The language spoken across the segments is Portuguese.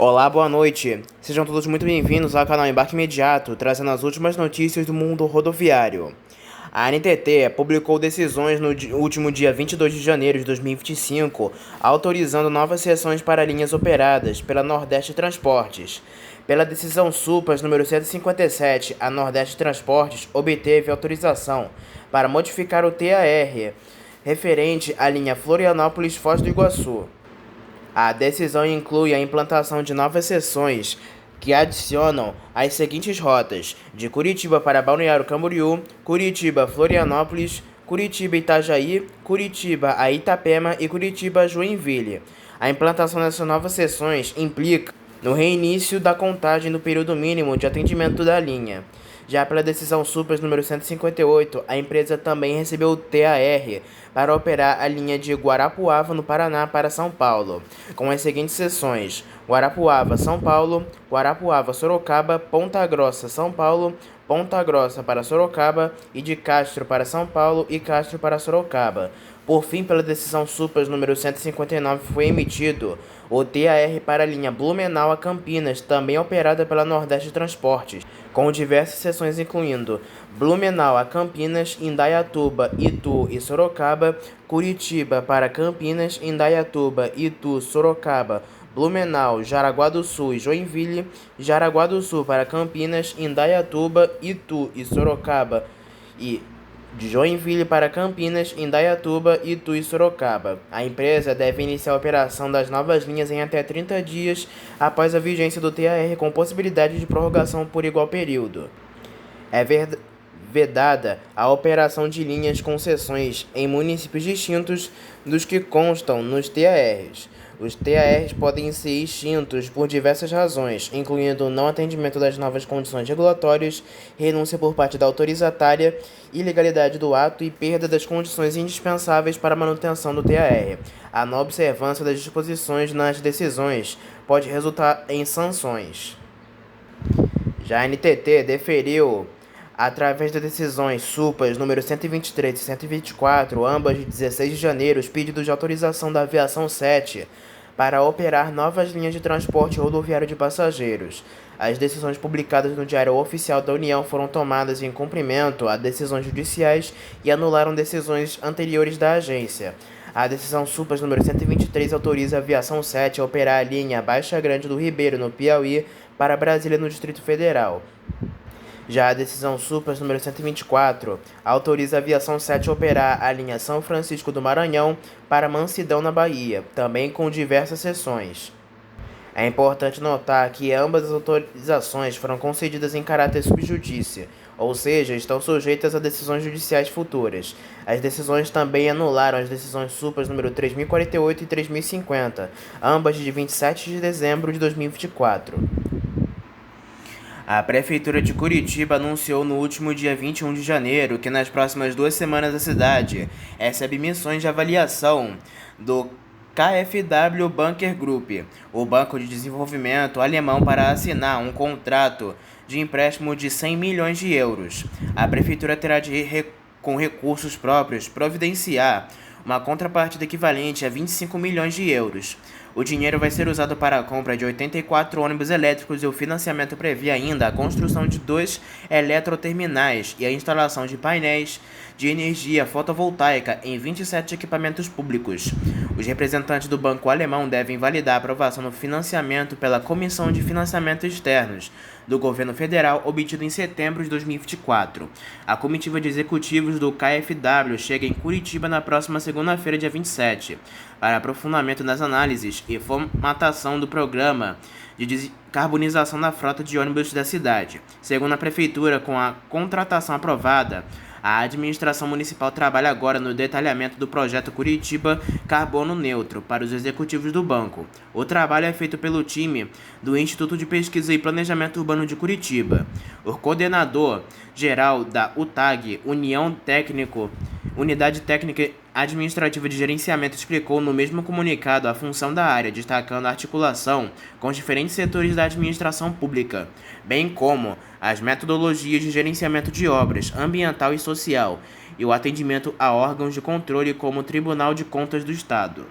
Olá, boa noite. Sejam todos muito bem-vindos ao canal Embarque Imediato, trazendo as últimas notícias do mundo rodoviário. A ANTT publicou decisões no último dia 22 de janeiro de 2025, autorizando novas seções para linhas operadas pela Nordeste Transportes. Pela decisão SUPAS número 157, a Nordeste Transportes obteve autorização para modificar o TAR referente à linha Florianópolis-Foz do Iguaçu. A decisão inclui a implantação de novas seções que adicionam as seguintes rotas: de Curitiba para Balneário Camboriú, Curitiba-Florianópolis, Curitiba-Itajaí, Curitiba a Itapema e Curitiba-Joinville. A implantação dessas novas seções implica no reinício da contagem do período mínimo de atendimento da linha. Já pela decisão SUPAS número 158, a empresa também recebeu o TAR para operar a linha de Guarapuava, no Paraná, para São Paulo, com as seguintes seções: Guarapuava-São Paulo, Guarapuava-Sorocaba, Ponta Grossa, São Paulo, Ponta Grossa para Sorocaba e de Castro para São Paulo e Castro para Sorocaba. Por fim, pela decisão SUPAS número 159, foi emitido o TAR para a linha Blumenau a Campinas, também operada pela Nordeste Transportes, com diversas seções incluindo Blumenau a Campinas, Indaiatuba, Itu e Sorocaba, Curitiba para Campinas, Indaiatuba, Itu, Sorocaba, Blumenau, Jaraguá do Sul e Joinville, Jaraguá do Sul para Campinas, Indaiatuba, Itu e Sorocaba e de Joinville para Campinas, Indaiatuba, Itu e Sorocaba. A empresa deve iniciar a operação das novas linhas em até 30 dias após a vigência do TAR, com possibilidade de prorrogação por igual período. É vedada a operação de linhas com seções em municípios distintos dos que constam nos TARs. Os TARs podem ser extintos por diversas razões, incluindo o não atendimento das novas condições regulatórias, renúncia por parte da autorizatária, ilegalidade do ato e perda das condições indispensáveis para a manutenção do TAR. A não observância das disposições nas decisões pode resultar em sanções. Já a ANTT deferiu, através das decisões SUPAS número 123 e 124, ambas de 16 de janeiro, os pedidos de autorização da Aviação 7 para operar novas linhas de transporte rodoviário de passageiros. As decisões publicadas no Diário Oficial da União foram tomadas em cumprimento a decisões judiciais e anularam decisões anteriores da agência. A decisão SUPAS número 123 autoriza a Aviação 7 a operar a linha Baixa Grande do Ribeiro, no Piauí, para Brasília, no Distrito Federal. Já a decisão SUPAS número 124 autoriza a Aviação 7 a operar a linha São Francisco do Maranhão para Mansidão, na Bahia, também com diversas seções. É importante notar que ambas as autorizações foram concedidas em caráter subjudice, ou seja, estão sujeitas a decisões judiciais futuras. As decisões também anularam as decisões SUPAS número 3048 e 3050, ambas de 27 de dezembro de 2024. A Prefeitura de Curitiba anunciou no último dia 21 de janeiro que nas próximas 2 semanas a cidade recebe missões de avaliação do KfW Banker Group, o banco de desenvolvimento alemão, para assinar um contrato de empréstimo de 100 milhões de euros. A Prefeitura terá de, com recursos próprios, providenciar uma contrapartida equivalente a 25 milhões de euros. O dinheiro vai ser usado para a compra de 84 ônibus elétricos e o financiamento prevê ainda a construção de 2 eletroterminais e a instalação de painéis de energia fotovoltaica em 27 equipamentos públicos. Os representantes do banco alemão devem validar a aprovação do financiamento pela Comissão de Financiamento Externos do Governo Federal, obtido em setembro de 2024. A comitiva de executivos do KfW chega em Curitiba na próxima segunda-feira, dia 27, para aprofundamento das análises e formatação do programa de descarbonização da frota de ônibus da cidade. Segundo a Prefeitura, com a contratação aprovada, a administração municipal trabalha agora no detalhamento do projeto Curitiba Carbono Neutro para os executivos do banco. O trabalho é feito pelo time do Instituto de Pesquisa e Planejamento Urbano de Curitiba. O coordenador-geral da UTAG, Unidade Técnica Administrativa de Gerenciamento, explicou no mesmo comunicado a função da área, destacando a articulação com os diferentes setores da administração pública, bem como as metodologias de gerenciamento de obras, ambiental e social, e o atendimento a órgãos de controle como o Tribunal de Contas do Estado.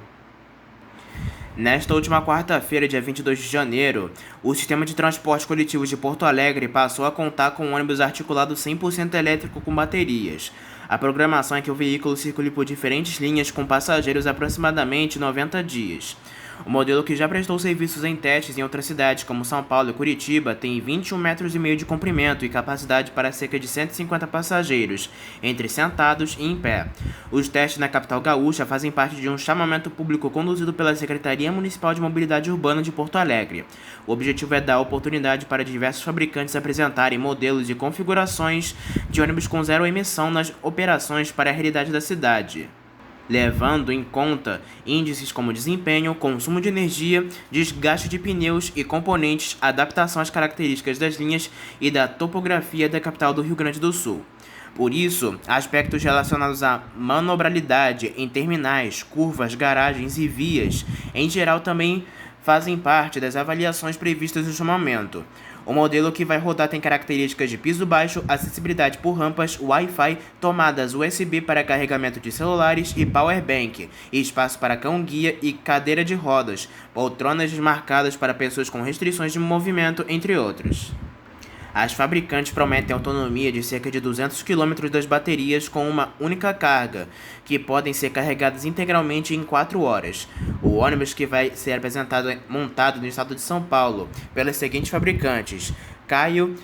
Nesta última quarta-feira, dia 22 de janeiro, o sistema de transporte coletivo de Porto Alegre passou a contar com um ônibus articulado 100% elétrico com baterias. A programação é que o veículo circule por diferentes linhas com passageiros aproximadamente 90 dias. O modelo, que já prestou serviços em testes em outras cidades como São Paulo e Curitiba, tem 21,5 metros de comprimento e capacidade para cerca de 150 passageiros, entre sentados e em pé. Os testes na capital gaúcha fazem parte de um chamamento público conduzido pela Secretaria Municipal de Mobilidade Urbana de Porto Alegre. O objetivo é dar oportunidade para diversos fabricantes apresentarem modelos e configurações de ônibus com zero emissão nas operações para a realidade da cidade, levando em conta índices como desempenho, consumo de energia, desgaste de pneus e componentes, adaptação às características das linhas e da topografia da capital do Rio Grande do Sul. Por isso, aspectos relacionados à manobrabilidade em terminais, curvas, garagens e vias, em geral, também fazem parte das avaliações previstas no chamamento. O modelo que vai rodar tem características de piso baixo, acessibilidade por rampas, Wi-Fi, tomadas USB para carregamento de celulares e powerbank, espaço para cão-guia e cadeira de rodas, poltronas desmarcadas para pessoas com restrições de movimento, entre outros. As fabricantes prometem autonomia de cerca de 200 km das baterias com uma única carga, que podem ser carregadas integralmente em 4 horas. O ônibus, que vai ser apresentado montado no estado de São Paulo pelas seguintes fabricantes: Caio,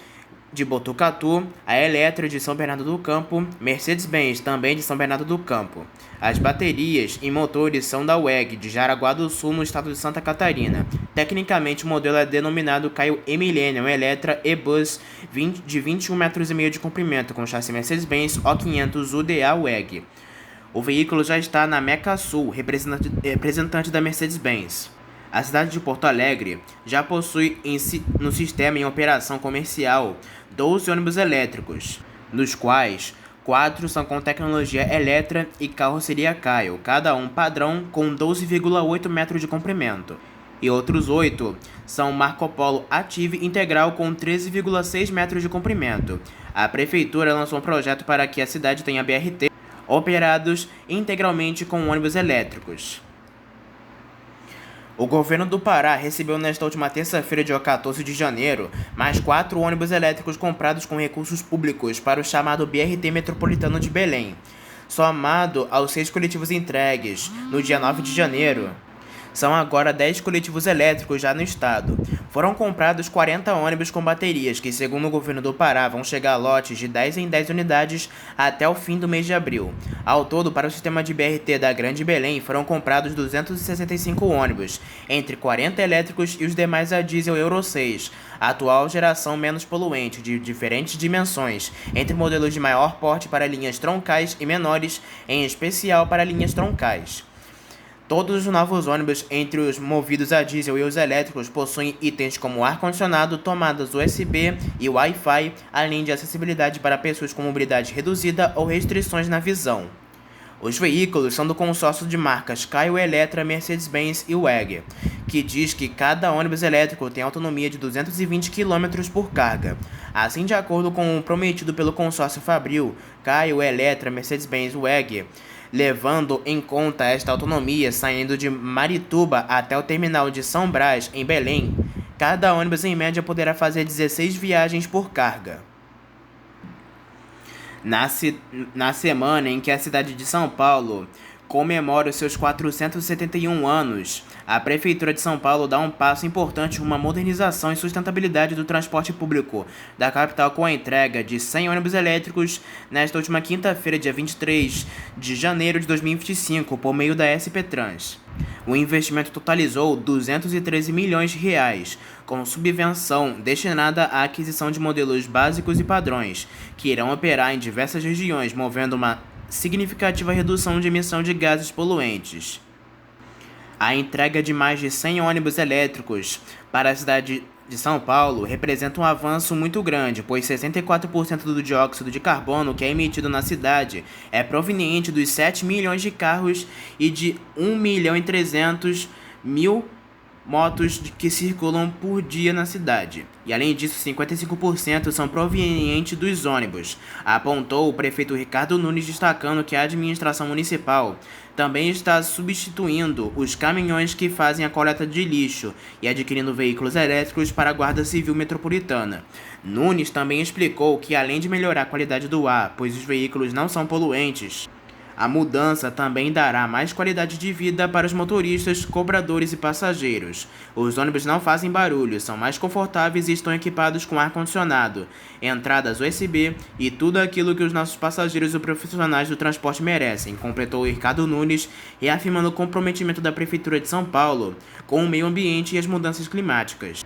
de Botucatu, a Eletra, de São Bernardo do Campo, Mercedes-Benz, também de São Bernardo do Campo. As baterias e motores são da WEG, de Jaraguá do Sul, no estado de Santa Catarina. Tecnicamente, o modelo é denominado Caio E-Millennium Eletra E-Bus de 21,5 metros de comprimento, com chassi Mercedes-Benz O500 UDA WEG. O veículo já está na Meca Sul, representante da Mercedes-Benz. A cidade de Porto Alegre já possui no sistema em operação comercial 12 ônibus elétricos, dos quais 4 são com tecnologia Eletra e carroceria Caio, cada um padrão com 12,8 metros de comprimento, e outros 8 são Marco Polo Active integral com 13,6 metros de comprimento. A prefeitura lançou um projeto para que a cidade tenha BRT operados integralmente com ônibus elétricos. O governo do Pará recebeu nesta última terça-feira, dia 14 de janeiro, mais 4 ônibus elétricos comprados com recursos públicos para o chamado BRT Metropolitano de Belém. Somado aos 6 coletivos entregues no dia 9 de janeiro, são agora 10 coletivos elétricos já no estado. Foram comprados 40 ônibus com baterias, que, segundo o governo do Pará, vão chegar a lotes de 10 em 10 unidades até o fim do mês de abril. Ao todo, para o sistema de BRT da Grande Belém, foram comprados 265 ônibus, entre 40 elétricos e os demais a diesel Euro 6, a atual geração menos poluente, de diferentes dimensões, entre modelos de maior porte para linhas troncais e menores, em especial para linhas troncais. Todos os novos ônibus, entre os movidos a diesel e os elétricos, possuem itens como ar-condicionado, tomadas USB e Wi-Fi, além de acessibilidade para pessoas com mobilidade reduzida ou restrições na visão. Os veículos são do consórcio de marcas Caio, Eletra, Mercedes-Benz e WEG, que diz que cada ônibus elétrico tem autonomia de 220 km por carga. Assim, de acordo com o prometido pelo consórcio Fabril, Caio, Eletra, Mercedes-Benz e WEG, levando em conta esta autonomia, saindo de Marituba até o terminal de São Brás, em Belém, cada ônibus em média poderá fazer 16 viagens por carga. Na semana em que a cidade de São Paulo comemora os seus 471 anos, a Prefeitura de São Paulo dá um passo importante rumo à modernização e sustentabilidade do transporte público da capital, com a entrega de 100 ônibus elétricos nesta última quinta-feira, dia 23 de janeiro de 2025, por meio da SP Trans. O investimento totalizou R$ 213 milhões, com subvenção destinada à aquisição de modelos básicos e padrões, que irão operar em diversas regiões, movendo uma significativa redução de emissão de gases poluentes. A entrega de mais de 100 ônibus elétricos para a cidade de São Paulo representa um avanço muito grande, pois 64% do dióxido de carbono que é emitido na cidade é proveniente dos 7 milhões de carros e de 1.300.000 motos que circulam por dia na cidade. E além disso, 55% são provenientes dos ônibus, apontou o prefeito Ricardo Nunes, destacando que a administração municipal também está substituindo os caminhões que fazem a coleta de lixo e adquirindo veículos elétricos para a Guarda Civil Metropolitana. Nunes também explicou que, além de melhorar a qualidade do ar, pois os veículos não são poluentes, a mudança também dará mais qualidade de vida para os motoristas, cobradores e passageiros. Os ônibus não fazem barulho, são mais confortáveis e estão equipados com ar-condicionado, entradas USB e tudo aquilo que os nossos passageiros e profissionais do transporte merecem, completou Ricardo Nunes, reafirmando o comprometimento da Prefeitura de São Paulo com o meio ambiente e as mudanças climáticas.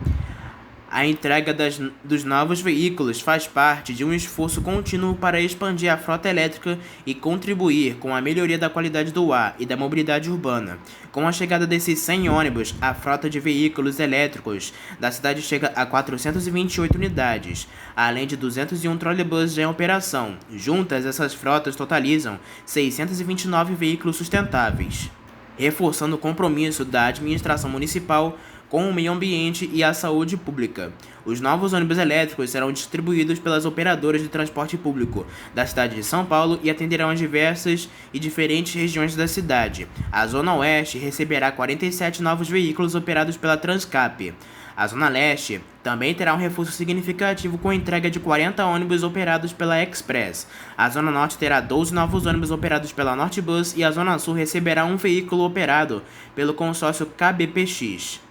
A entrega dos novos veículos faz parte de um esforço contínuo para expandir a frota elétrica e contribuir com a melhoria da qualidade do ar e da mobilidade urbana. Com a chegada desses 100 ônibus, a frota de veículos elétricos da cidade chega a 428 unidades, além de 201 trolleybus em operação. Juntas, essas frotas totalizam 629 veículos sustentáveis, reforçando o compromisso da administração municipal com o meio ambiente e a saúde pública. Os novos ônibus elétricos serão distribuídos pelas operadoras de transporte público da cidade de São Paulo e atenderão as diversas e diferentes regiões da cidade. A Zona Oeste receberá 47 novos veículos operados pela Transcap. A Zona Leste também terá um reforço significativo com a entrega de 40 ônibus operados pela Express. A Zona Norte terá 12 novos ônibus operados pela Nortebus e a Zona Sul receberá um veículo operado pelo consórcio KBPX.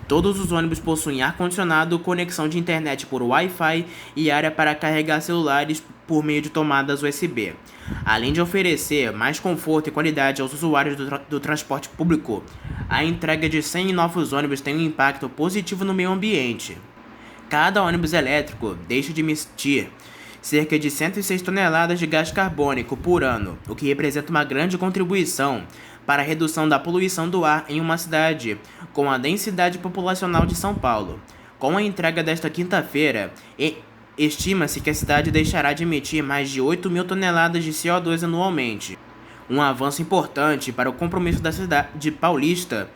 Todos os ônibus possuem ar-condicionado, conexão de internet por Wi-Fi e área para carregar celulares por meio de tomadas USB. Além de oferecer mais conforto e qualidade aos usuários do transporte público, a entrega de 100 novos ônibus tem um impacto positivo no meio ambiente. Cada ônibus elétrico deixa de emitir cerca de 106 toneladas de gás carbônico por ano, o que representa uma grande contribuição para a redução da poluição do ar em uma cidade com a densidade populacional de São Paulo. Com a entrega desta quinta-feira, estima-se que a cidade deixará de emitir mais de 8 mil toneladas de CO2 anualmente, um avanço importante para o compromisso da cidade paulista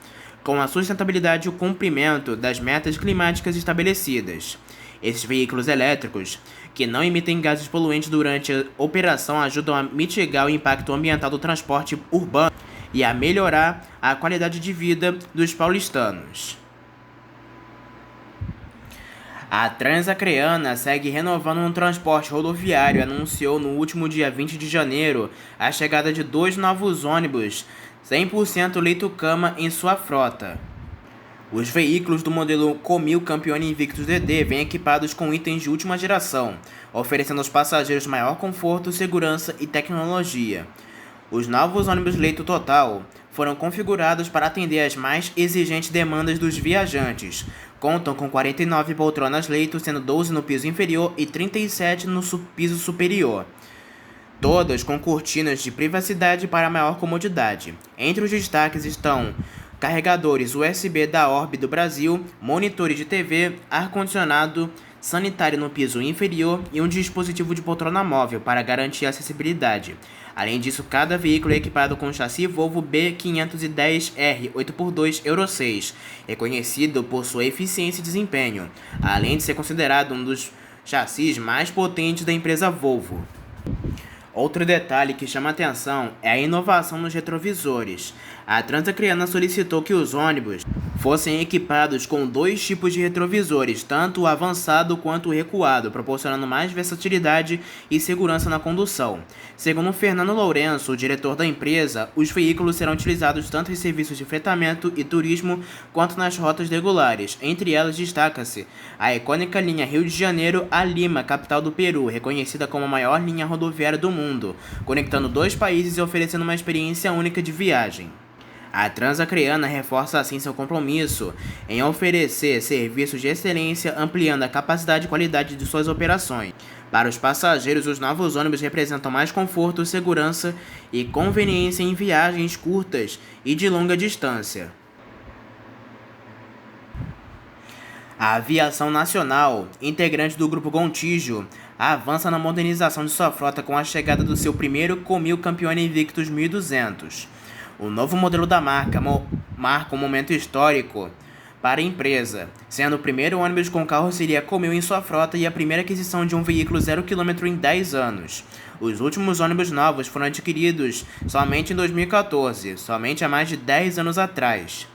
com a sustentabilidade e o cumprimento das metas climáticas estabelecidas. Esses veículos elétricos, que não emitem gases poluentes durante a operação, ajudam a mitigar o impacto ambiental do transporte urbano e a melhorar a qualidade de vida dos paulistanos. A Transacreana segue renovando um transporte rodoviário e anunciou no último dia 20 de janeiro a chegada de 2 novos ônibus 100% leito-cama em sua frota. Os veículos do modelo Comil Campione Invictus DD vêm equipados com itens de última geração, oferecendo aos passageiros maior conforto, segurança e tecnologia. Os novos ônibus leito total foram configurados para atender às mais exigentes demandas dos viajantes. Contam com 49 poltronas leito, sendo 12 no piso inferior e 37 no piso superior, todas com cortinas de privacidade para maior comodidade. Entre os destaques estão carregadores USB da Orbi do Brasil, monitores de TV, ar-condicionado, sanitário no piso inferior e um dispositivo de poltrona móvel para garantir a acessibilidade. Além disso, cada veículo é equipado com o chassi Volvo B510R 8x2 Euro 6, reconhecido por sua eficiência e desempenho, além de ser considerado um dos chassis mais potentes da empresa Volvo. Outro detalhe que chama atenção é a inovação nos retrovisores. A Transacreana solicitou que os ônibus fossem equipados com 2 tipos de retrovisores, tanto o avançado quanto o recuado, proporcionando mais versatilidade e segurança na condução. Segundo Fernando Lourenço, o diretor da empresa, os veículos serão utilizados tanto em serviços de fretamento e turismo quanto nas rotas regulares. Entre elas destaca-se a icônica linha Rio de Janeiro a Lima, capital do Peru, reconhecida como a maior linha rodoviária do mundo, conectando 2 países e oferecendo uma experiência única de viagem. A Transacreana reforça assim seu compromisso em oferecer serviços de excelência, ampliando a capacidade e qualidade de suas operações. Para os passageiros, os novos ônibus representam mais conforto, segurança e conveniência em viagens curtas e de longa distância. A Aviação Nacional, integrante do Grupo Gontijo, avança na modernização de sua frota com a chegada do seu primeiro Comil Campione Invictus 1200. O novo modelo da marca marca um momento histórico para a empresa, sendo o primeiro ônibus com carroceria comum em sua frota e a primeira aquisição de um veículo 0 km em 10 anos. Os últimos ônibus novos foram adquiridos somente em 2014, somente há mais de 10 anos atrás.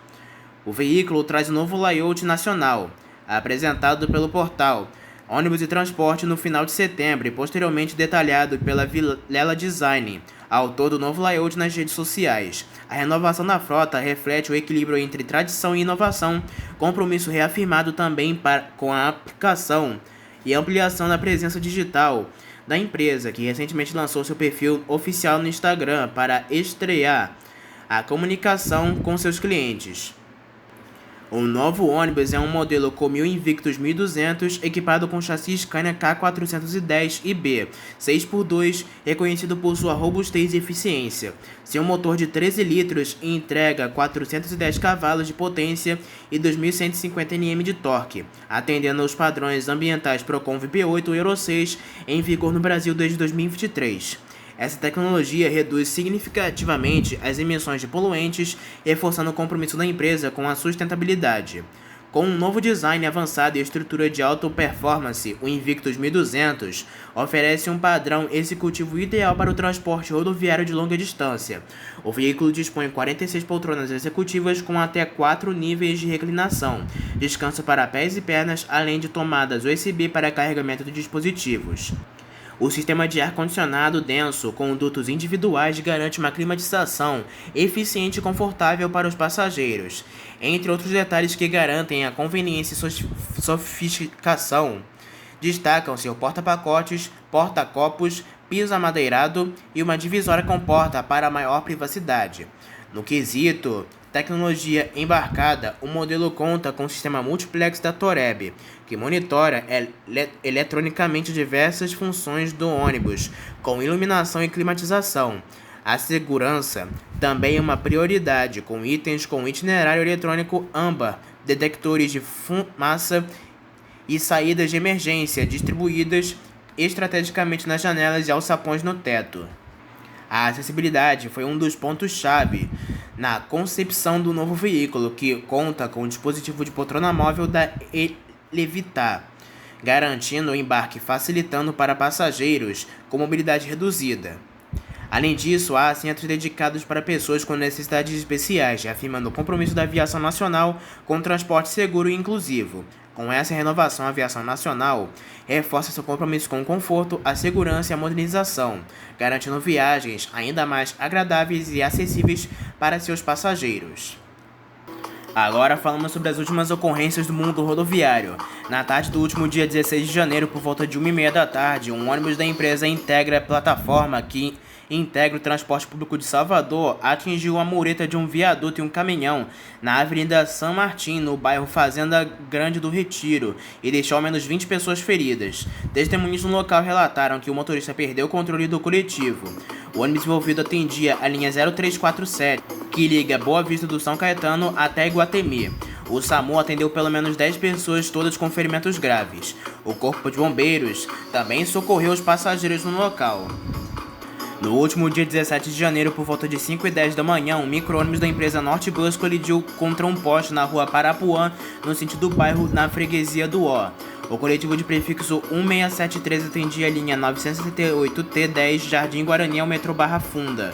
O veículo traz um novo layout nacional, apresentado pelo portal Ônibus e Transporte no final de setembro e posteriormente detalhado pela Vilela Design, autor do novo layout nas redes sociais. A renovação da frota reflete o equilíbrio entre tradição e inovação, compromisso reafirmado também com a aplicação e ampliação da presença digital da empresa, que recentemente lançou seu perfil oficial no Instagram para estrear a comunicação com seus clientes. O novo ônibus é um modelo Comil Invictus 1200, equipado com chassi Scania K410IB 6x2, reconhecido por sua robustez e eficiência. Seu motor de 13 litros entrega 410 cavalos de potência e 2.150 Nm de torque, atendendo aos padrões ambientais Procon VP8 Euro 6 em vigor no Brasil desde 2023. Essa tecnologia reduz significativamente as emissões de poluentes, reforçando o compromisso da empresa com a sustentabilidade. Com um novo design avançado e estrutura de alta performance, o Invictus 1200 oferece um padrão executivo ideal para o transporte rodoviário de longa distância. O veículo dispõe de 46 poltronas executivas com até 4 níveis de reclinação, descanso para pés e pernas, além de tomadas USB para carregamento de dispositivos. O sistema de ar-condicionado denso com dutos individuais garante uma climatização eficiente e confortável para os passageiros, entre outros detalhes que garantem a conveniência e sofisticação. Destacam-se o porta-pacotes, porta-copos, piso amadeirado e uma divisória com porta para maior privacidade. No quesito tecnologia embarcada, o modelo conta com o sistema multiplex da Toreb, que monitora eletronicamente diversas funções do ônibus, com iluminação e climatização. A segurança também é uma prioridade, com itens com itinerário eletrônico âmbar, detectores de fumaça e saídas de emergência distribuídas estrategicamente nas janelas e alçapões no teto. A acessibilidade foi um dos pontos-chave na concepção do novo veículo, que conta com o dispositivo de poltrona móvel da Elevitar, garantindo o embarque facilitando para passageiros com mobilidade reduzida. Além disso, há centros dedicados para pessoas com necessidades especiais, afirmando o compromisso da aviação nacional com um transporte seguro e inclusivo. Com essa renovação, a aviação nacional reforça seu compromisso com o conforto, a segurança e a modernização, garantindo viagens ainda mais agradáveis e acessíveis para seus passageiros. Agora falamos sobre as últimas ocorrências do mundo rodoviário. Na tarde do último dia 16 de janeiro, por volta de 1h30 da tarde, um ônibus da empresa Integra Plataforma, que integra o transporte público de Salvador, atingiu a mureta de um viaduto e um caminhão na Avenida São Martim, no bairro Fazenda Grande do Retiro, e deixou ao menos 20 pessoas feridas. Testemunhas no local relataram que o motorista perdeu o controle do coletivo. O ônibus envolvido atendia a linha 0347, que liga Boa Vista do São Caetano até Iguatemi. O SAMU atendeu pelo menos 10 pessoas, todas com ferimentos graves. O Corpo de Bombeiros também socorreu os passageiros no local. No último dia 17 de janeiro, por volta de 5h10 da manhã, um micro-ônibus da empresa Nortebus colidiu contra um poste na rua Parapuã, no sentido do bairro, na freguesia do Ó. O coletivo de prefixo 16713 atendia a linha 978T10 Jardim Guarani ao metrô Barra Funda.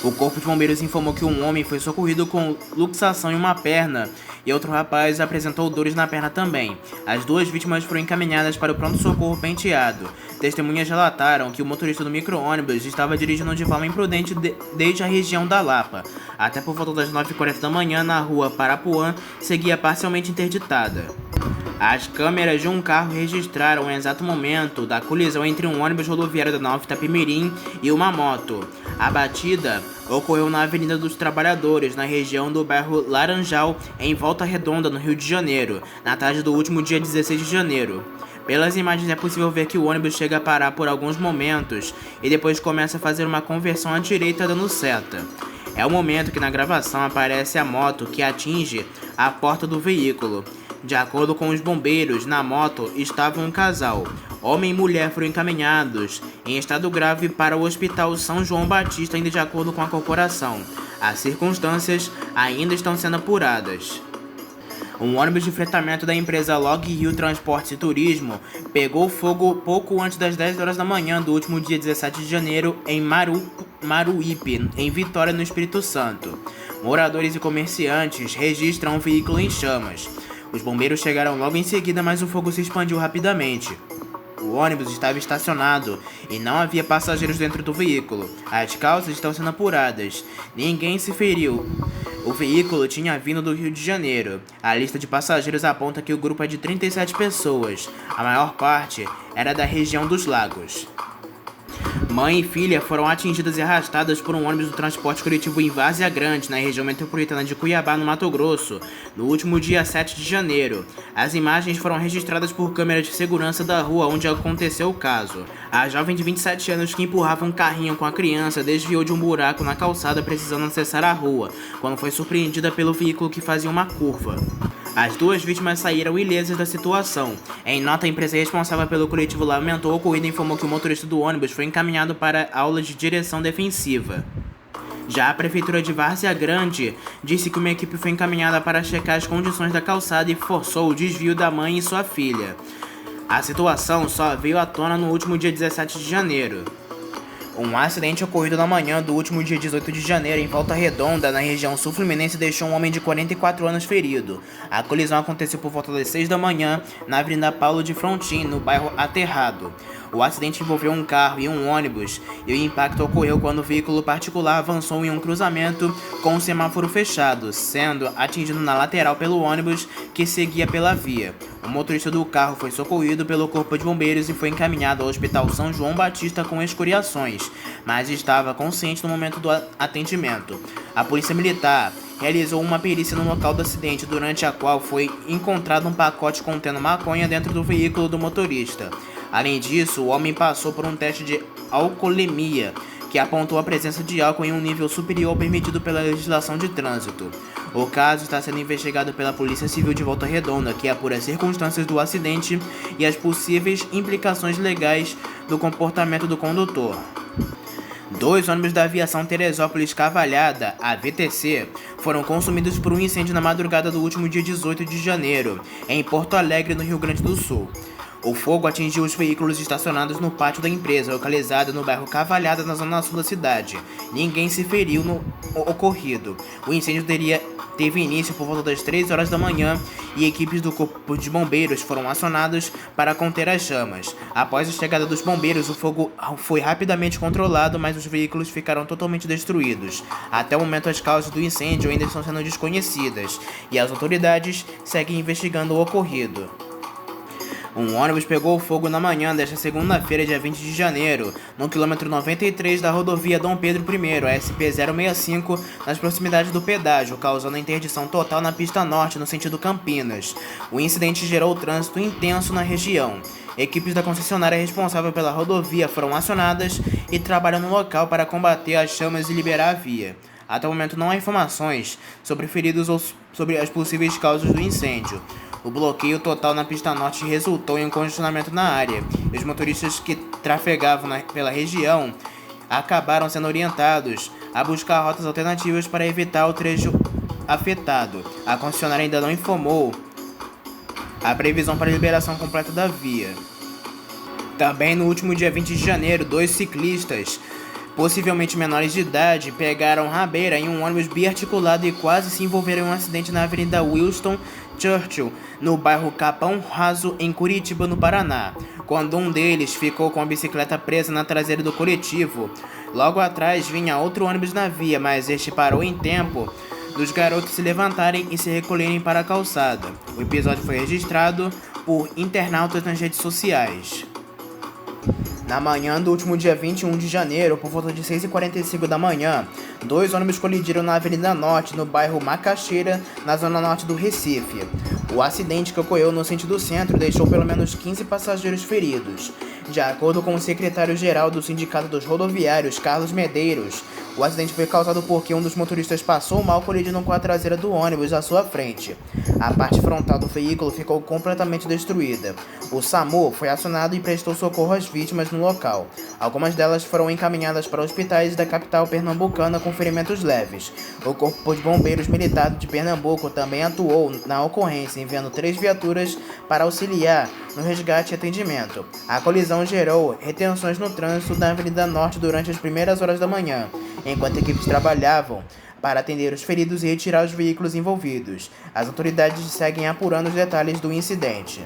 O Corpo de Bombeiros informou que um homem foi socorrido com luxação em uma perna e outro rapaz apresentou dores na perna também. As duas vítimas foram encaminhadas para o pronto-socorro Penteado. Testemunhas relataram que o motorista do micro-ônibus estava dirigindo de forma imprudente desde a região da Lapa. Até por volta das 9h40 da manhã, na rua Parapuã, seguia parcialmente interditada. As câmeras de um carro registraram o exato momento da colisão entre um ônibus rodoviário da Nova Itapemirim e uma moto. A batida ocorreu na Avenida dos Trabalhadores, na região do bairro Laranjal, em Volta Redonda, no Rio de Janeiro, na tarde do último dia 16 de janeiro. Pelas imagens é possível ver que o ônibus chega a parar por alguns momentos e depois começa a fazer uma conversão à direita dando seta. É o momento que na gravação aparece a moto que atinge a porta do veículo. De acordo com os bombeiros, na moto estava um casal. Homem e mulher foram encaminhados em estado grave para o Hospital São João Batista, ainda de acordo com a corporação. As circunstâncias ainda estão sendo apuradas. Um ônibus de fretamento da empresa Log Rio Transportes e Turismo pegou fogo pouco antes das 10 horas da manhã do último dia 17 de janeiro em Maruípe, em Vitória, no Espírito Santo. Moradores e comerciantes registram o veículo em chamas. Os bombeiros chegaram logo em seguida, mas o fogo se expandiu rapidamente. O ônibus estava estacionado e não havia passageiros dentro do veículo. As causas estão sendo apuradas. Ninguém se feriu. O veículo tinha vindo do Rio de Janeiro. A lista de passageiros aponta que o grupo é de 37 pessoas. A maior parte era da região dos Lagos. Mãe e filha foram atingidas e arrastadas por um ônibus do transporte coletivo em Várzea Grande, na região metropolitana de Cuiabá, no Mato Grosso, no último dia 7 de janeiro. As imagens foram registradas por câmeras de segurança da rua onde aconteceu o caso. A jovem de 27 anos que empurrava um carrinho com a criança desviou de um buraco na calçada precisando acessar a rua, quando foi surpreendida pelo veículo que fazia uma curva. As duas vítimas saíram ilesas da situação. Em nota, a empresa responsável pelo coletivo lamentou o ocorrido e informou que o motorista do ônibus foi encaminhado para aulas de direção defensiva. Já a prefeitura de Várzea Grande disse que uma equipe foi encaminhada para checar as condições da calçada e forçou o desvio da mãe e sua filha. A situação só veio à tona no último dia 17 de janeiro. Um acidente ocorrido na manhã do último dia 18 de janeiro em Volta Redonda, na região sul-fluminense, deixou um homem de 44 anos ferido. A colisão aconteceu por volta das 6 da manhã, na Avenida Paulo de Frontin, no bairro Aterrado. O acidente envolveu um carro e um ônibus, e o impacto ocorreu quando o veículo particular avançou em um cruzamento com o semáforo fechado, sendo atingido na lateral pelo ônibus que seguia pela via. O motorista do carro foi socorrido pelo Corpo de Bombeiros e foi encaminhado ao Hospital São João Batista com escoriações, mas estava consciente no momento do atendimento. A Polícia Militar realizou uma perícia no local do acidente, durante a qual foi encontrado um pacote contendo maconha dentro do veículo do motorista. Além disso, o homem passou por um teste de alcoolemia, que apontou a presença de álcool em um nível superior ao permitido pela legislação de trânsito. O caso está sendo investigado pela Polícia Civil de Volta Redonda, que apura as circunstâncias do acidente e as possíveis implicações legais do comportamento do condutor. 2 ônibus da Aviação Teresópolis Cavalhada, a VTC, foram consumidos por um incêndio na madrugada do último dia 18 de janeiro, em Porto Alegre, no Rio Grande do Sul. O fogo atingiu os veículos estacionados no pátio da empresa, localizada no bairro Cavalhada, na zona sul da cidade. Ninguém se feriu no ocorrido. O incêndio teve início por volta das 3 horas da manhã e equipes do Corpo de Bombeiros foram acionadas para conter as chamas. Após a chegada dos bombeiros, o fogo foi rapidamente controlado, mas os veículos ficaram totalmente destruídos. Até o momento, as causas do incêndio ainda estão sendo desconhecidas e as autoridades seguem investigando o ocorrido. Um ônibus pegou fogo na manhã desta segunda-feira, dia 20 de janeiro, no quilômetro 93 da rodovia Dom Pedro I, a SP-065, nas proximidades do pedágio, causando interdição total na pista norte, no sentido Campinas. O incidente gerou trânsito intenso na região. Equipes da concessionária responsável pela rodovia foram acionadas e trabalham no local para combater as chamas e liberar a via. Até o momento não há informações sobre feridos ou sobre as possíveis causas do incêndio. O bloqueio total na pista norte resultou em um congestionamento na área, e os motoristas que trafegavam pela região acabaram sendo orientados a buscar rotas alternativas para evitar o trecho afetado. A concessionária ainda não informou a previsão para a liberação completa da via. Também no último dia 20 de janeiro, 2 ciclistas, possivelmente menores de idade, pegaram rabeira em um ônibus biarticulado e quase se envolveram em um acidente na Avenida Winston Churchill, no bairro Capão Raso, em Curitiba, no Paraná, quando um deles ficou com a bicicleta presa na traseira do coletivo. Logo atrás vinha outro ônibus na via, mas este parou em tempo dos garotos se levantarem e se recolherem para a calçada. O episódio foi registrado por internautas nas redes sociais. Na manhã do último dia 21 de janeiro, por volta de 6h45 da manhã, 2 ônibus colidiram na Avenida Norte, no bairro Macaxeira, na zona norte do Recife. O acidente, que ocorreu no sentido centro, deixou pelo menos 15 passageiros feridos. De acordo com o secretário-geral do Sindicato dos Rodoviários, Carlos Medeiros, o acidente foi causado porque um dos motoristas passou mal colidindo com a traseira do ônibus à sua frente. A parte frontal do veículo ficou completamente destruída. O SAMU foi acionado e prestou socorro às vítimas no local. Algumas delas foram encaminhadas para hospitais da capital pernambucana com ferimentos leves. O Corpo de Bombeiros Militar de Pernambuco também atuou na ocorrência, enviando 3 viaturas para auxiliar no resgate e atendimento. A colisão gerou retenções no trânsito da Avenida Norte durante as primeiras horas da manhã, enquanto equipes trabalhavam para atender os feridos e retirar os veículos envolvidos. As autoridades seguem apurando os detalhes do incidente.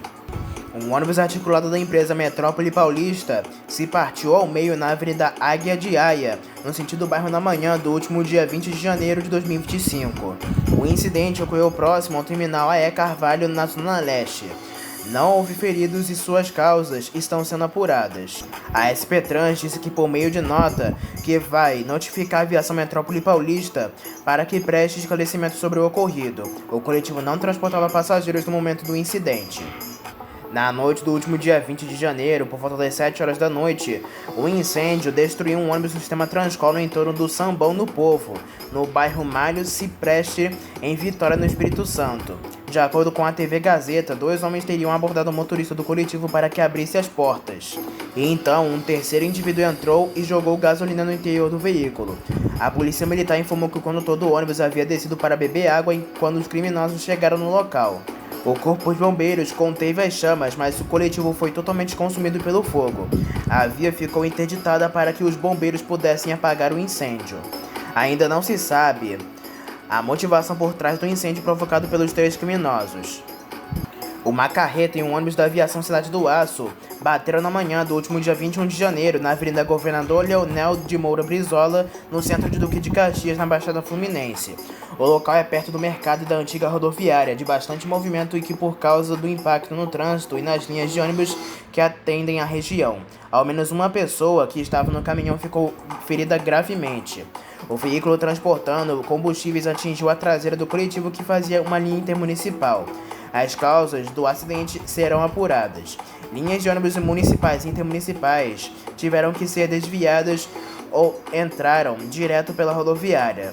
Um ônibus articulado da empresa Metrópole Paulista se partiu ao meio na Avenida Águia de Aia, no sentido bairro na manhã do último dia 20 de janeiro de 2025. O incidente ocorreu próximo ao terminal AE Carvalho, na Zona Leste. Não houve feridos e suas causas estão sendo apuradas. A SP Trans disse que, por meio de nota, que vai notificar a Aviação Metrópole Paulista para que preste esclarecimento sobre o ocorrido. O coletivo não transportava passageiros no momento do incidente. Na noite do último dia 20 de janeiro, por volta das 7 horas da noite, o incêndio destruiu um ônibus do sistema Transcol no entorno do Sambão do Povo, no bairro Malho Cipreste, em Vitória, no Espírito Santo. De acordo com a TV Gazeta, 2 homens teriam abordado o motorista do coletivo para que abrisse as portas. E então, um terceiro indivíduo entrou e jogou gasolina no interior do veículo. A polícia militar informou que o condutor do ônibus havia descido para beber água quando os criminosos chegaram no local. O Corpo de Bombeiros conteve as chamas, mas o coletivo foi totalmente consumido pelo fogo. A via ficou interditada para que os bombeiros pudessem apagar o incêndio. Ainda não se sabe a motivação por trás do incêndio provocado pelos 3 criminosos. Uma carreta e um ônibus da Aviação Cidade do Aço bateram na manhã do último dia 21 de janeiro na Avenida Governador Leonel de Moura Brizola, no centro de Duque de Caxias, na Baixada Fluminense. O local é perto do mercado e da antiga rodoviária, de bastante movimento e que, por causa do impacto no trânsito e nas linhas de ônibus que atendem a região, ao menos uma pessoa que estava no caminhão ficou ferida gravemente. O veículo transportando combustíveis atingiu a traseira do coletivo que fazia uma linha intermunicipal. As causas do acidente serão apuradas. Linhas de ônibus municipais e intermunicipais tiveram que ser desviadas ou entraram direto pela rodoviária.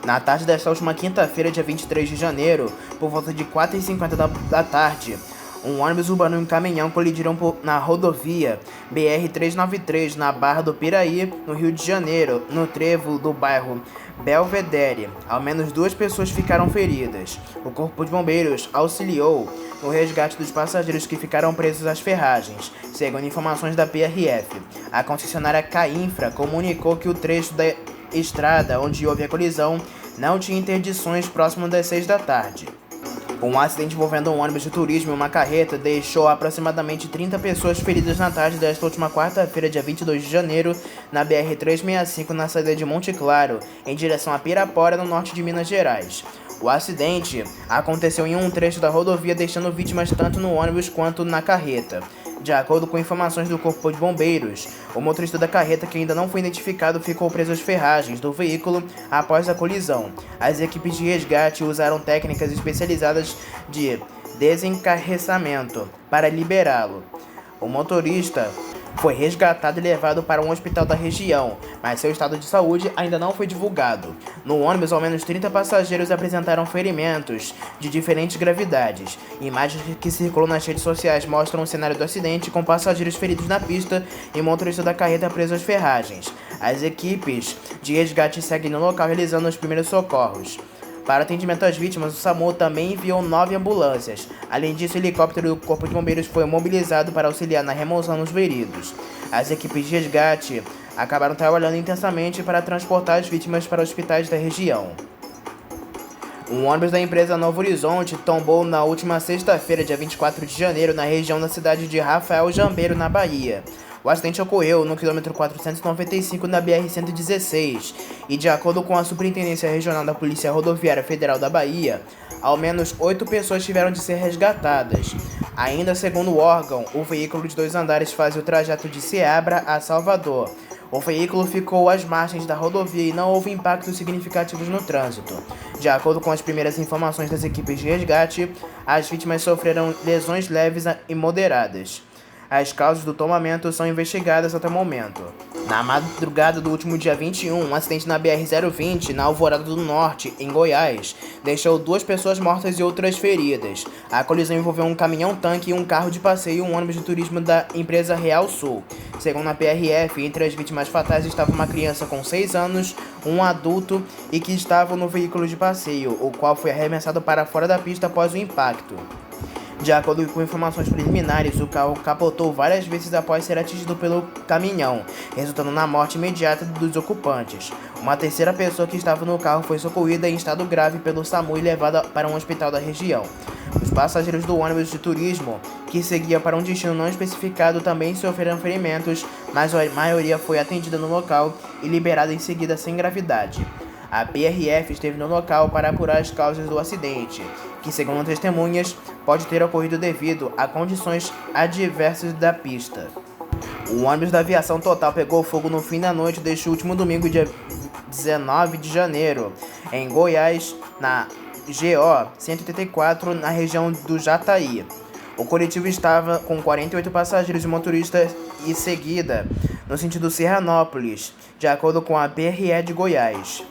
Na tarde desta última quinta-feira, dia 23 de janeiro, por volta de 4h50 da tarde, um ônibus urbano e um caminhão colidiram na rodovia BR-393, na Barra do Piraí, no Rio de Janeiro, no trevo do bairro Belvedere. Ao menos 2 pessoas ficaram feridas. O Corpo de Bombeiros auxiliou no resgate dos passageiros que ficaram presos às ferragens, segundo informações da PRF. A concessionária Cainfra comunicou que o trecho da estrada onde houve a colisão não tinha interdições próximo das 6 da tarde. Um acidente envolvendo um ônibus de turismo e uma carreta deixou aproximadamente 30 pessoas feridas na tarde desta última quarta-feira, dia 22 de janeiro, na BR-365, na saída de Monte Claro, em direção a Pirapora, no norte de Minas Gerais. O acidente aconteceu em um trecho da rodovia, deixando vítimas tanto no ônibus quanto na carreta. De acordo com informações do Corpo de Bombeiros, o motorista da carreta, que ainda não foi identificado, ficou preso às ferragens do veículo após a colisão. As equipes de resgate usaram técnicas especializadas de desencarreçamento para liberá-lo. O motorista foi resgatado e levado para um hospital da região, mas seu estado de saúde ainda não foi divulgado. No ônibus, ao menos 30 passageiros apresentaram ferimentos de diferentes gravidades. Imagens que circulam nas redes sociais mostram o cenário do acidente, com passageiros feridos na pista e motorista da carreta preso às ferragens. As equipes de resgate seguem no local realizando os primeiros socorros. Para atendimento às vítimas, o SAMU também enviou 9 ambulâncias. Além disso, o helicóptero do Corpo de Bombeiros foi mobilizado para auxiliar na remoção dos feridos. As equipes de resgate acabaram trabalhando intensamente para transportar as vítimas para hospitais da região. Um ônibus da empresa Novo Horizonte tombou na última sexta-feira, dia 24 de janeiro, na região da cidade de Rafael Jambeiro, na Bahia. O acidente ocorreu no quilômetro 495 da BR-116 e, de acordo com a Superintendência Regional da Polícia Rodoviária Federal da Bahia, ao menos 8 pessoas tiveram de ser resgatadas. Ainda segundo o órgão, o veículo de 2 andares fazia o trajeto de Ceabra a Salvador. O veículo ficou às margens da rodovia e não houve impactos significativos no trânsito. De acordo com as primeiras informações das equipes de resgate, as vítimas sofreram lesões leves e moderadas. As causas do tombamento são investigadas até o momento. Na madrugada do último dia 21, um acidente na BR-020, na Alvorada do Norte, em Goiás, deixou 2 pessoas mortas e outras feridas. A colisão envolveu um caminhão-tanque e um carro de passeio e um ônibus de turismo da empresa Real Sul. Segundo a PRF, entre as vítimas fatais estava uma criança com 6 anos, um adulto e que estavam no veículo de passeio, o qual foi arremessado para fora da pista após o impacto. De acordo com informações preliminares, o carro capotou várias vezes após ser atingido pelo caminhão, resultando na morte imediata dos ocupantes. Uma terceira pessoa que estava no carro foi socorrida em estado grave pelo SAMU e levada para um hospital da região. Os passageiros do ônibus de turismo, que seguia para um destino não especificado, também sofreram ferimentos, mas a maioria foi atendida no local e liberada em seguida sem gravidade. A PRF esteve no local para apurar as causas do acidente, que, segundo testemunhas, pode ter ocorrido devido a condições adversas da pista. O ônibus da Aviação Total pegou fogo no fim da noite deste último domingo, dia 19 de janeiro, em Goiás, na GO 184, na região do Jataí. O coletivo estava com 48 passageiros e motoristas e seguida no sentido Serranópolis, de acordo com a PRE de Goiás.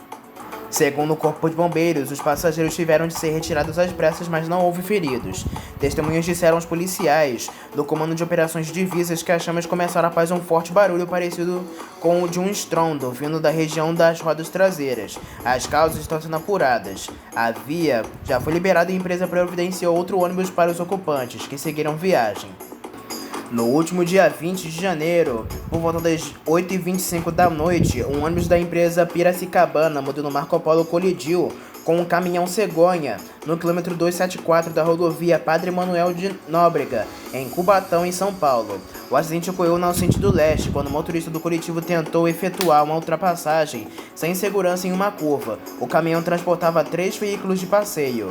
Segundo o Corpo de Bombeiros, os passageiros tiveram de ser retirados às pressas, mas não houve feridos. Testemunhas disseram aos policiais do Comando de Operações de Divisas que as chamas começaram após um forte barulho parecido com o de um estrondo, vindo da região das rodas traseiras. As causas estão sendo apuradas. A via já foi liberada e a empresa providenciou outro ônibus para os ocupantes, que seguiram viagem. No último dia 20 de janeiro, por volta das 8h25 da noite, um ônibus da empresa Piracicabana, modelo Marco Polo, colidiu com um caminhão cegonha no quilômetro 274 da rodovia Padre Manuel de Nóbrega, em Cubatão, em São Paulo. O acidente ocorreu no sentido leste, quando o motorista do coletivo tentou efetuar uma ultrapassagem sem segurança em uma curva. O caminhão transportava 3 veículos de passeio.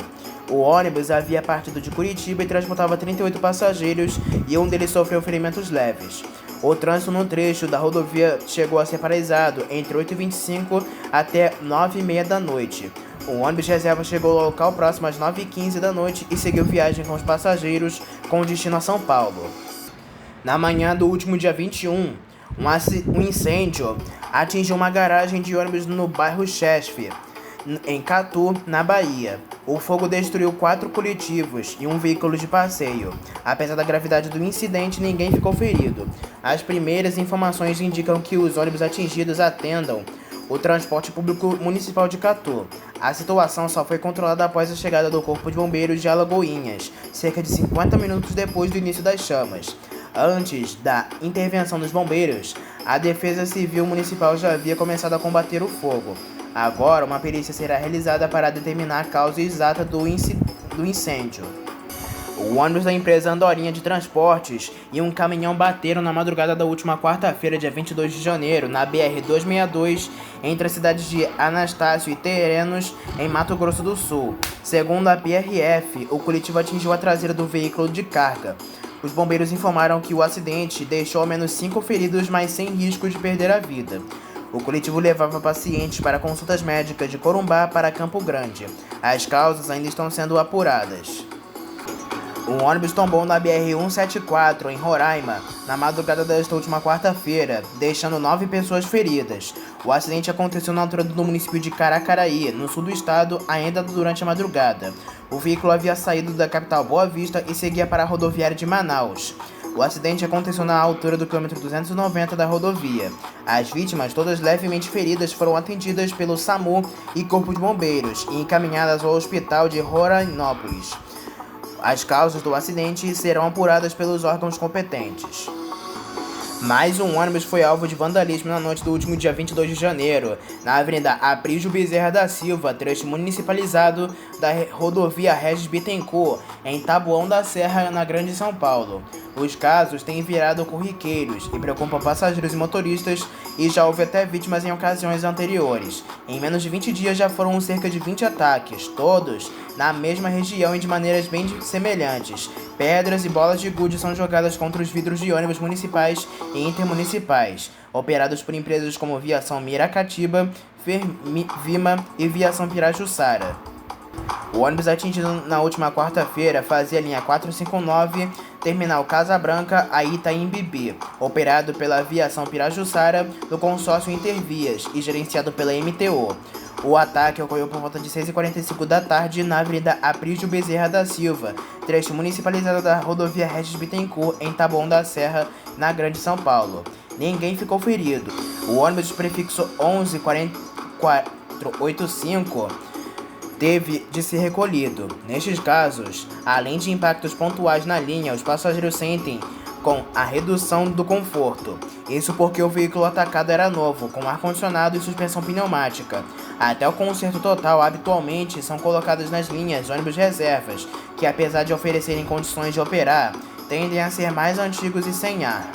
O ônibus havia partido de Curitiba e transportava 38 passageiros e um deles sofreu ferimentos leves. O trânsito no trecho da rodovia chegou a ser paralisado entre 8h25 até 9h30 da noite. O ônibus de reserva chegou ao local próximo às 9h15 da noite e seguiu viagem com os passageiros com destino a São Paulo. Na manhã do último dia 21, um incêndio atingiu uma garagem de ônibus no bairro Chesf, em Catu, na Bahia. O fogo destruiu 4 coletivos e um veículo de passeio. Apesar da gravidade do incidente, ninguém ficou ferido. As primeiras informações indicam que os ônibus atingidos atendam o transporte público municipal de Catu. A situação só foi controlada após a chegada do Corpo de Bombeiros de Alagoinhas, cerca de 50 minutos depois do início das chamas. Antes da intervenção dos bombeiros, a Defesa Civil Municipal já havia começado a combater o fogo. Agora, uma perícia será realizada para determinar a causa exata do incêndio. O ônibus da empresa Andorinha de Transportes e um caminhão bateram na madrugada da última quarta-feira, dia 22 de janeiro, na BR-262, entre as cidades de Anastácio e Terenos, em Mato Grosso do Sul. Segundo a PRF, o coletivo atingiu a traseira do veículo de carga. Os bombeiros informaram que o acidente deixou ao menos 5 feridos, mas sem risco de perder a vida. O coletivo levava pacientes para consultas médicas de Corumbá para Campo Grande. As causas ainda estão sendo apuradas. O ônibus tombou na BR-174, em Roraima, na madrugada desta última quarta-feira, deixando 9 pessoas feridas. O acidente aconteceu na altura do município de Caracaraí, no sul do estado, ainda durante a madrugada. O veículo havia saído da capital Boa Vista e seguia para a rodoviária de Manaus. O acidente aconteceu na altura do quilômetro 290 da rodovia. As vítimas, todas levemente feridas, foram atendidas pelo SAMU e Corpo de Bombeiros e encaminhadas ao hospital de Rorainópolis. As causas do acidente serão apuradas pelos órgãos competentes. Mais um ônibus foi alvo de vandalismo na noite do último dia 22 de janeiro, na Avenida Aprígio Bezerra da Silva, trecho municipalizado da rodovia Regis Bittencourt, em Taboão da Serra, na Grande São Paulo. Os casos têm virado corriqueiros e preocupam passageiros e motoristas, e já houve até vítimas em ocasiões anteriores. Em menos de 20 dias já foram cerca de 20 ataques, todos na mesma região e de maneiras bem semelhantes. Pedras e bolas de gude são jogadas contra os vidros de ônibus municipais e intermunicipais, operados por empresas como Viação Miracatiba, Vima e Viação Pirajussara. O ônibus atingido na última quarta-feira fazia a linha 459, terminal Casa Branca a Itaim-Bibi, operado pela Aviação Pirajussara do consórcio Intervias e gerenciado pela MTO. O ataque ocorreu por volta de 6h45 da tarde na Avenida Aprígio Bezerra da Silva, trecho municipalizado da rodovia Regis Bittencourt, em Taboão da Serra, na Grande São Paulo. Ninguém ficou ferido. O ônibus de prefixo 114485 teve de ser recolhido. Nestes casos, além de impactos pontuais na linha, os passageiros sentem com a redução do conforto. Isso porque o veículo atacado era novo, com ar-condicionado e suspensão pneumática. Até o conserto total, habitualmente são colocados nas linhas ônibus reservas, que apesar de oferecerem condições de operar, tendem a ser mais antigos e sem ar.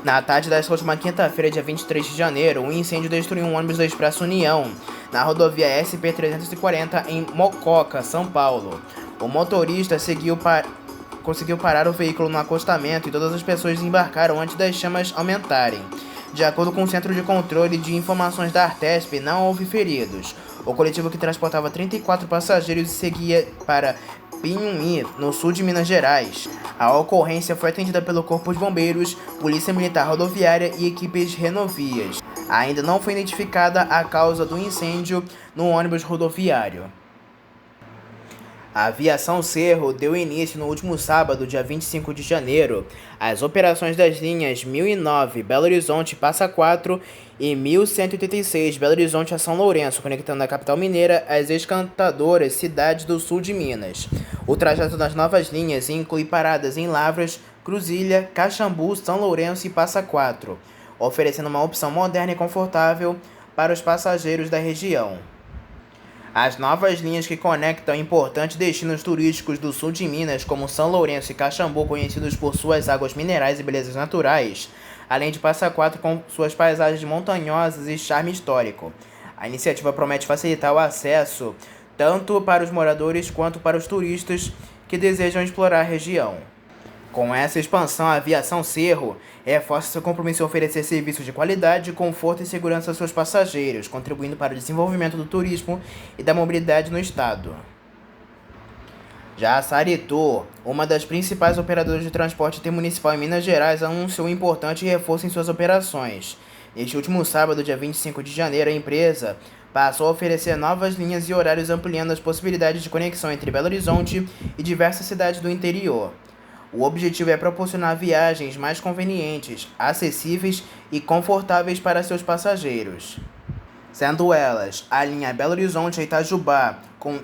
Na tarde desta última quinta-feira, dia 23 de janeiro, um incêndio destruiu um ônibus do Expresso União, na rodovia SP-340 em Mococa, São Paulo. O motorista conseguiu parar o veículo no acostamento e todas as pessoas desembarcaram antes das chamas aumentarem. De acordo com o Centro de Controle de Informações da Artesp, não houve feridos. O coletivo, que transportava 34 passageiros, seguia para Pinhumi, no sul de Minas Gerais. A ocorrência foi atendida pelo Corpo de Bombeiros, Polícia Militar Rodoviária e equipes Renovias. Ainda não foi identificada a causa do incêndio no ônibus rodoviário. A Aviação Cerro deu início no último sábado, dia 25 de janeiro, às operações das linhas 1009 Belo Horizonte Passa Quatro e 1186 Belo Horizonte a São Lourenço, conectando a capital mineira às encantadoras cidades do sul de Minas. O trajeto das novas linhas inclui paradas em Lavras, Cruzilha, Caxambu, São Lourenço e Passa Quatro, oferecendo uma opção moderna e confortável para os passageiros da região. As novas linhas que conectam importantes destinos turísticos do sul de Minas, como São Lourenço e Caxambu, conhecidos por suas águas minerais e belezas naturais, além de Passa Quatro com suas paisagens montanhosas e charme histórico. A iniciativa promete facilitar o acesso tanto para os moradores quanto para os turistas que desejam explorar a região. Com essa expansão, a Aviação Cerro reforça seu compromisso em oferecer serviços de qualidade, conforto e segurança aos seus passageiros, contribuindo para o desenvolvimento do turismo e da mobilidade no estado. Já a Saritur, uma das principais operadoras de transporte intermunicipal em Minas Gerais, anunciou um importante reforço em suas operações. Neste último sábado, dia 25 de janeiro, a empresa passou a oferecer novas linhas e horários, ampliando as possibilidades de conexão entre Belo Horizonte e diversas cidades do interior. O objetivo é proporcionar viagens mais convenientes, acessíveis e confortáveis para seus passageiros, sendo elas a linha Belo Horizonte a Itajubá,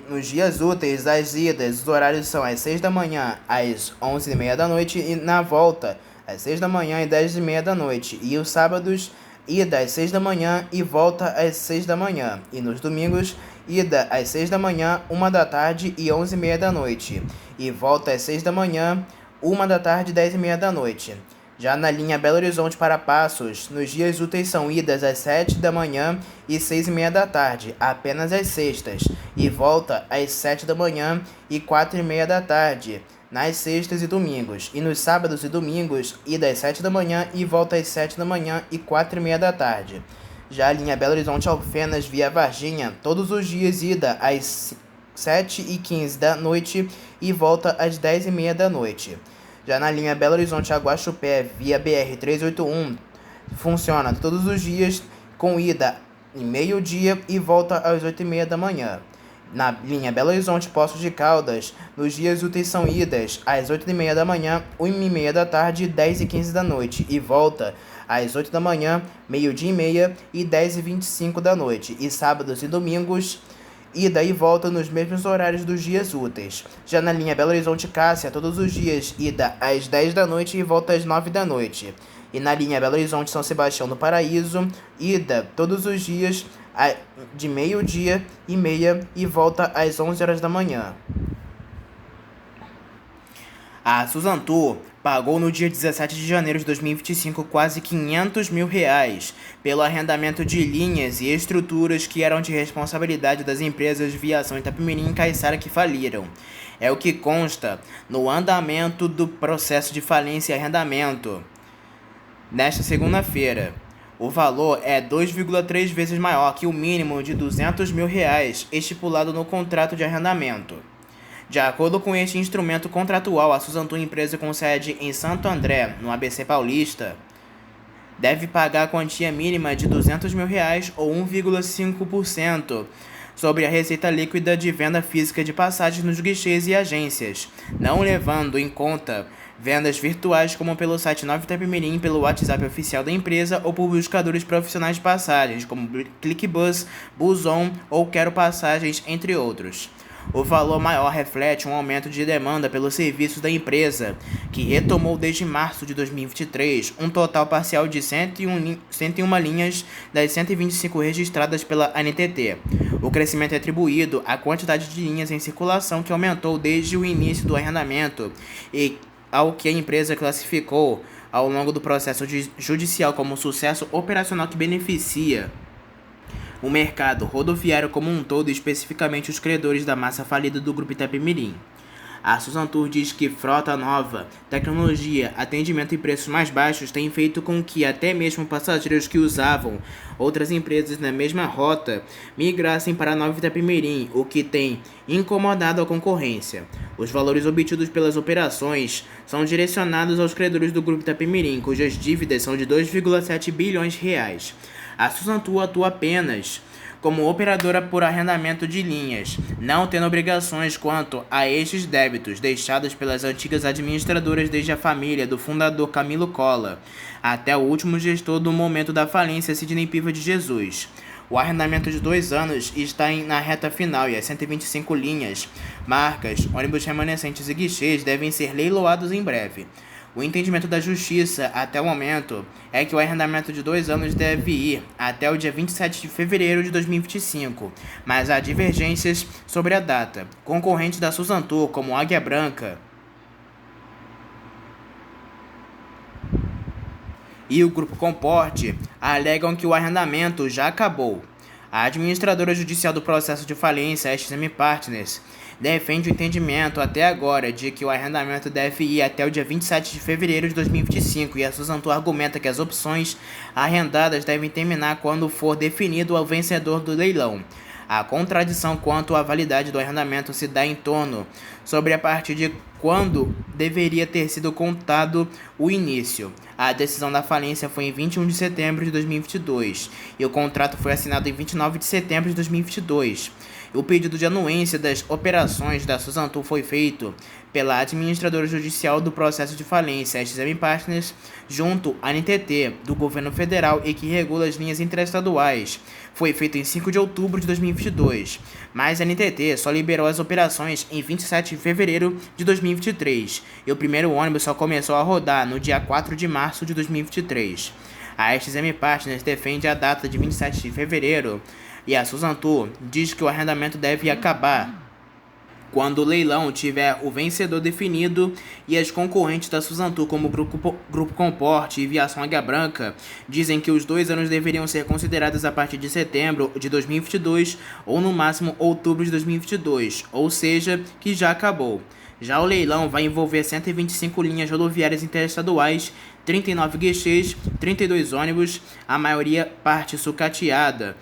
nos dias úteis as idas, os horários são às 6 da manhã às 11h30 da noite e na volta às 6 da manhã e 10h30 da noite, e os sábados ida às 6 da manhã e volta às 6 da manhã, e nos domingos ida às 6 da manhã, 1 da tarde e 11h30 da noite, e volta às 6 da manhã, 1 da tarde e 10h30 da noite. Já na linha Belo Horizonte para Passos, nos dias úteis são idas às 7 da manhã e 6h30 da tarde, apenas às sextas, e volta às 7 da manhã e 4h30 da tarde, nas sextas e domingos, e nos sábados e domingos, ida às 7 da manhã e volta às 7 da manhã e 4h30 da tarde. Já a linha Belo Horizonte Alfenas via Varginha, todos os dias ida às 7h15 da noite e volta às 10h30 da noite. Já na linha Belo Horizonte a Guaxupé via BR-381, funciona todos os dias com ida em meio-dia e volta às 8h30 da manhã. Na linha Belo Horizonte Poços de Caldas, nos dias úteis são idas às 8h30 da manhã, 1h30 da tarde e 10h15 da noite, e volta às 8 da manhã, meio-dia e meia e 10h25 da noite, e sábados e domingos, ida e volta nos mesmos horários dos dias úteis. Já na linha Belo Horizonte Cássia, todos os dias, ida às 10 da noite e volta às 9 da noite. E na linha Belo Horizonte São Sebastião do Paraíso, ida todos os dias de meio-dia e meia e volta às 11 horas da manhã. A Suzantur pagou no dia 17 de janeiro de 2025 quase R$500 mil pelo arrendamento de linhas e estruturas que eram de responsabilidade das empresas de viação Itapemirim e Caiçara que faliram. É o que consta no andamento do processo de falência e arrendamento. Nesta segunda-feira, O valor é 2,3 vezes maior que o mínimo de R$ 200 mil estipulado no contrato de arrendamento. De acordo com este instrumento contratual, a Suzantur, empresa com sede em Santo André, no ABC Paulista, deve pagar a quantia mínima de R$ 200 mil ou 1,5% sobre a receita líquida de venda física de passagens nos guichês e agências, não levando em conta vendas virtuais como pelo site Nova Itapemirim, pelo WhatsApp oficial da empresa ou por buscadores profissionais de passagens como ClickBus, Buzon ou Quero Passagens, entre outros. O valor maior reflete um aumento de demanda pelos serviços da empresa, que retomou desde março de 2023 um total parcial de 101 linhas das 125 registradas pela ANTT. O crescimento é atribuído à quantidade de linhas em circulação, que aumentou desde o início do arrendamento e ao que a empresa classificou ao longo do processo judicial como sucesso operacional que beneficia o mercado rodoviário como um todo, especificamente os credores da massa falida do Grupo Itapemirim. A Suzantur diz que frota nova, tecnologia, atendimento e preços mais baixos têm feito com que até mesmo passageiros que usavam outras empresas na mesma rota migrassem para a Nova Itapemirim, o que tem incomodado a concorrência. Os valores obtidos pelas operações são direcionados aos credores do Grupo Itapemirim, cujas dívidas são de 2,7 bilhões de reais. A Suzantur atua apenas como operadora por arrendamento de linhas, não tendo obrigações quanto a estes débitos deixados pelas antigas administradoras desde a família do fundador Camilo Cola até o último gestor do momento da falência, Sidney Piva de Jesus. O arrendamento de 2 anos está na reta final e as 125 linhas, marcas, ônibus remanescentes e guichês devem ser leiloados em breve. O entendimento da Justiça, até o momento, é que o arrendamento de 2 anos deve ir até o dia 27 de fevereiro de 2025, mas há divergências sobre a data. Concorrentes da Suzantur, como Águia Branca e o Grupo Comporte, alegam que o arrendamento já acabou. A administradora judicial do processo de falência, a XM Partners, defende o entendimento até agora de que o arrendamento deve ir até o dia 27 de fevereiro de 2025 e a Suzantur argumenta que as opções arrendadas devem terminar quando for definido o vencedor do leilão. A contradição quanto à validade do arrendamento se dá em torno sobre a partir de quando deveria ter sido contado o início. A decisão da falência foi em 21 de setembro de 2022 e o contrato foi assinado em 29 de setembro de 2022. O pedido de anuência das operações da Suzantur foi feito pela administradora judicial do processo de falência, a XM Partners, junto à ANTT, do governo federal e que regula as linhas interestaduais. Foi feito em 5 de outubro de 2022, mas a ANTT só liberou as operações em 27 de fevereiro de 2023 e o primeiro ônibus só começou a rodar no dia 4 de março de 2023. A XM Partners defende a data de 27 de fevereiro e a Suzantur diz que o arrendamento deve acabar quando o leilão tiver o vencedor definido, e as concorrentes da Suzantur, como o Grupo Comporte e Viação Águia Branca, dizem que os 2 anos deveriam ser considerados a partir de setembro de 2022 ou no máximo outubro de 2022, ou seja, que já acabou. Já o leilão vai envolver 125 linhas rodoviárias interestaduais, 39 guichês, 32 ônibus, a maioria parte sucateada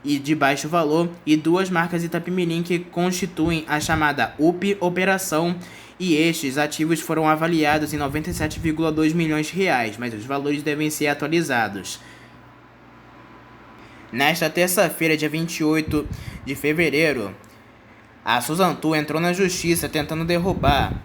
e de baixo valor, e 2 marcas Itapemirim que constituem a chamada UP Operação, e estes ativos foram avaliados em 97,2 milhões de reais, mas os valores devem ser atualizados. Nesta terça-feira, dia 28 de fevereiro, a Suzantur entrou na justiça tentando derrubar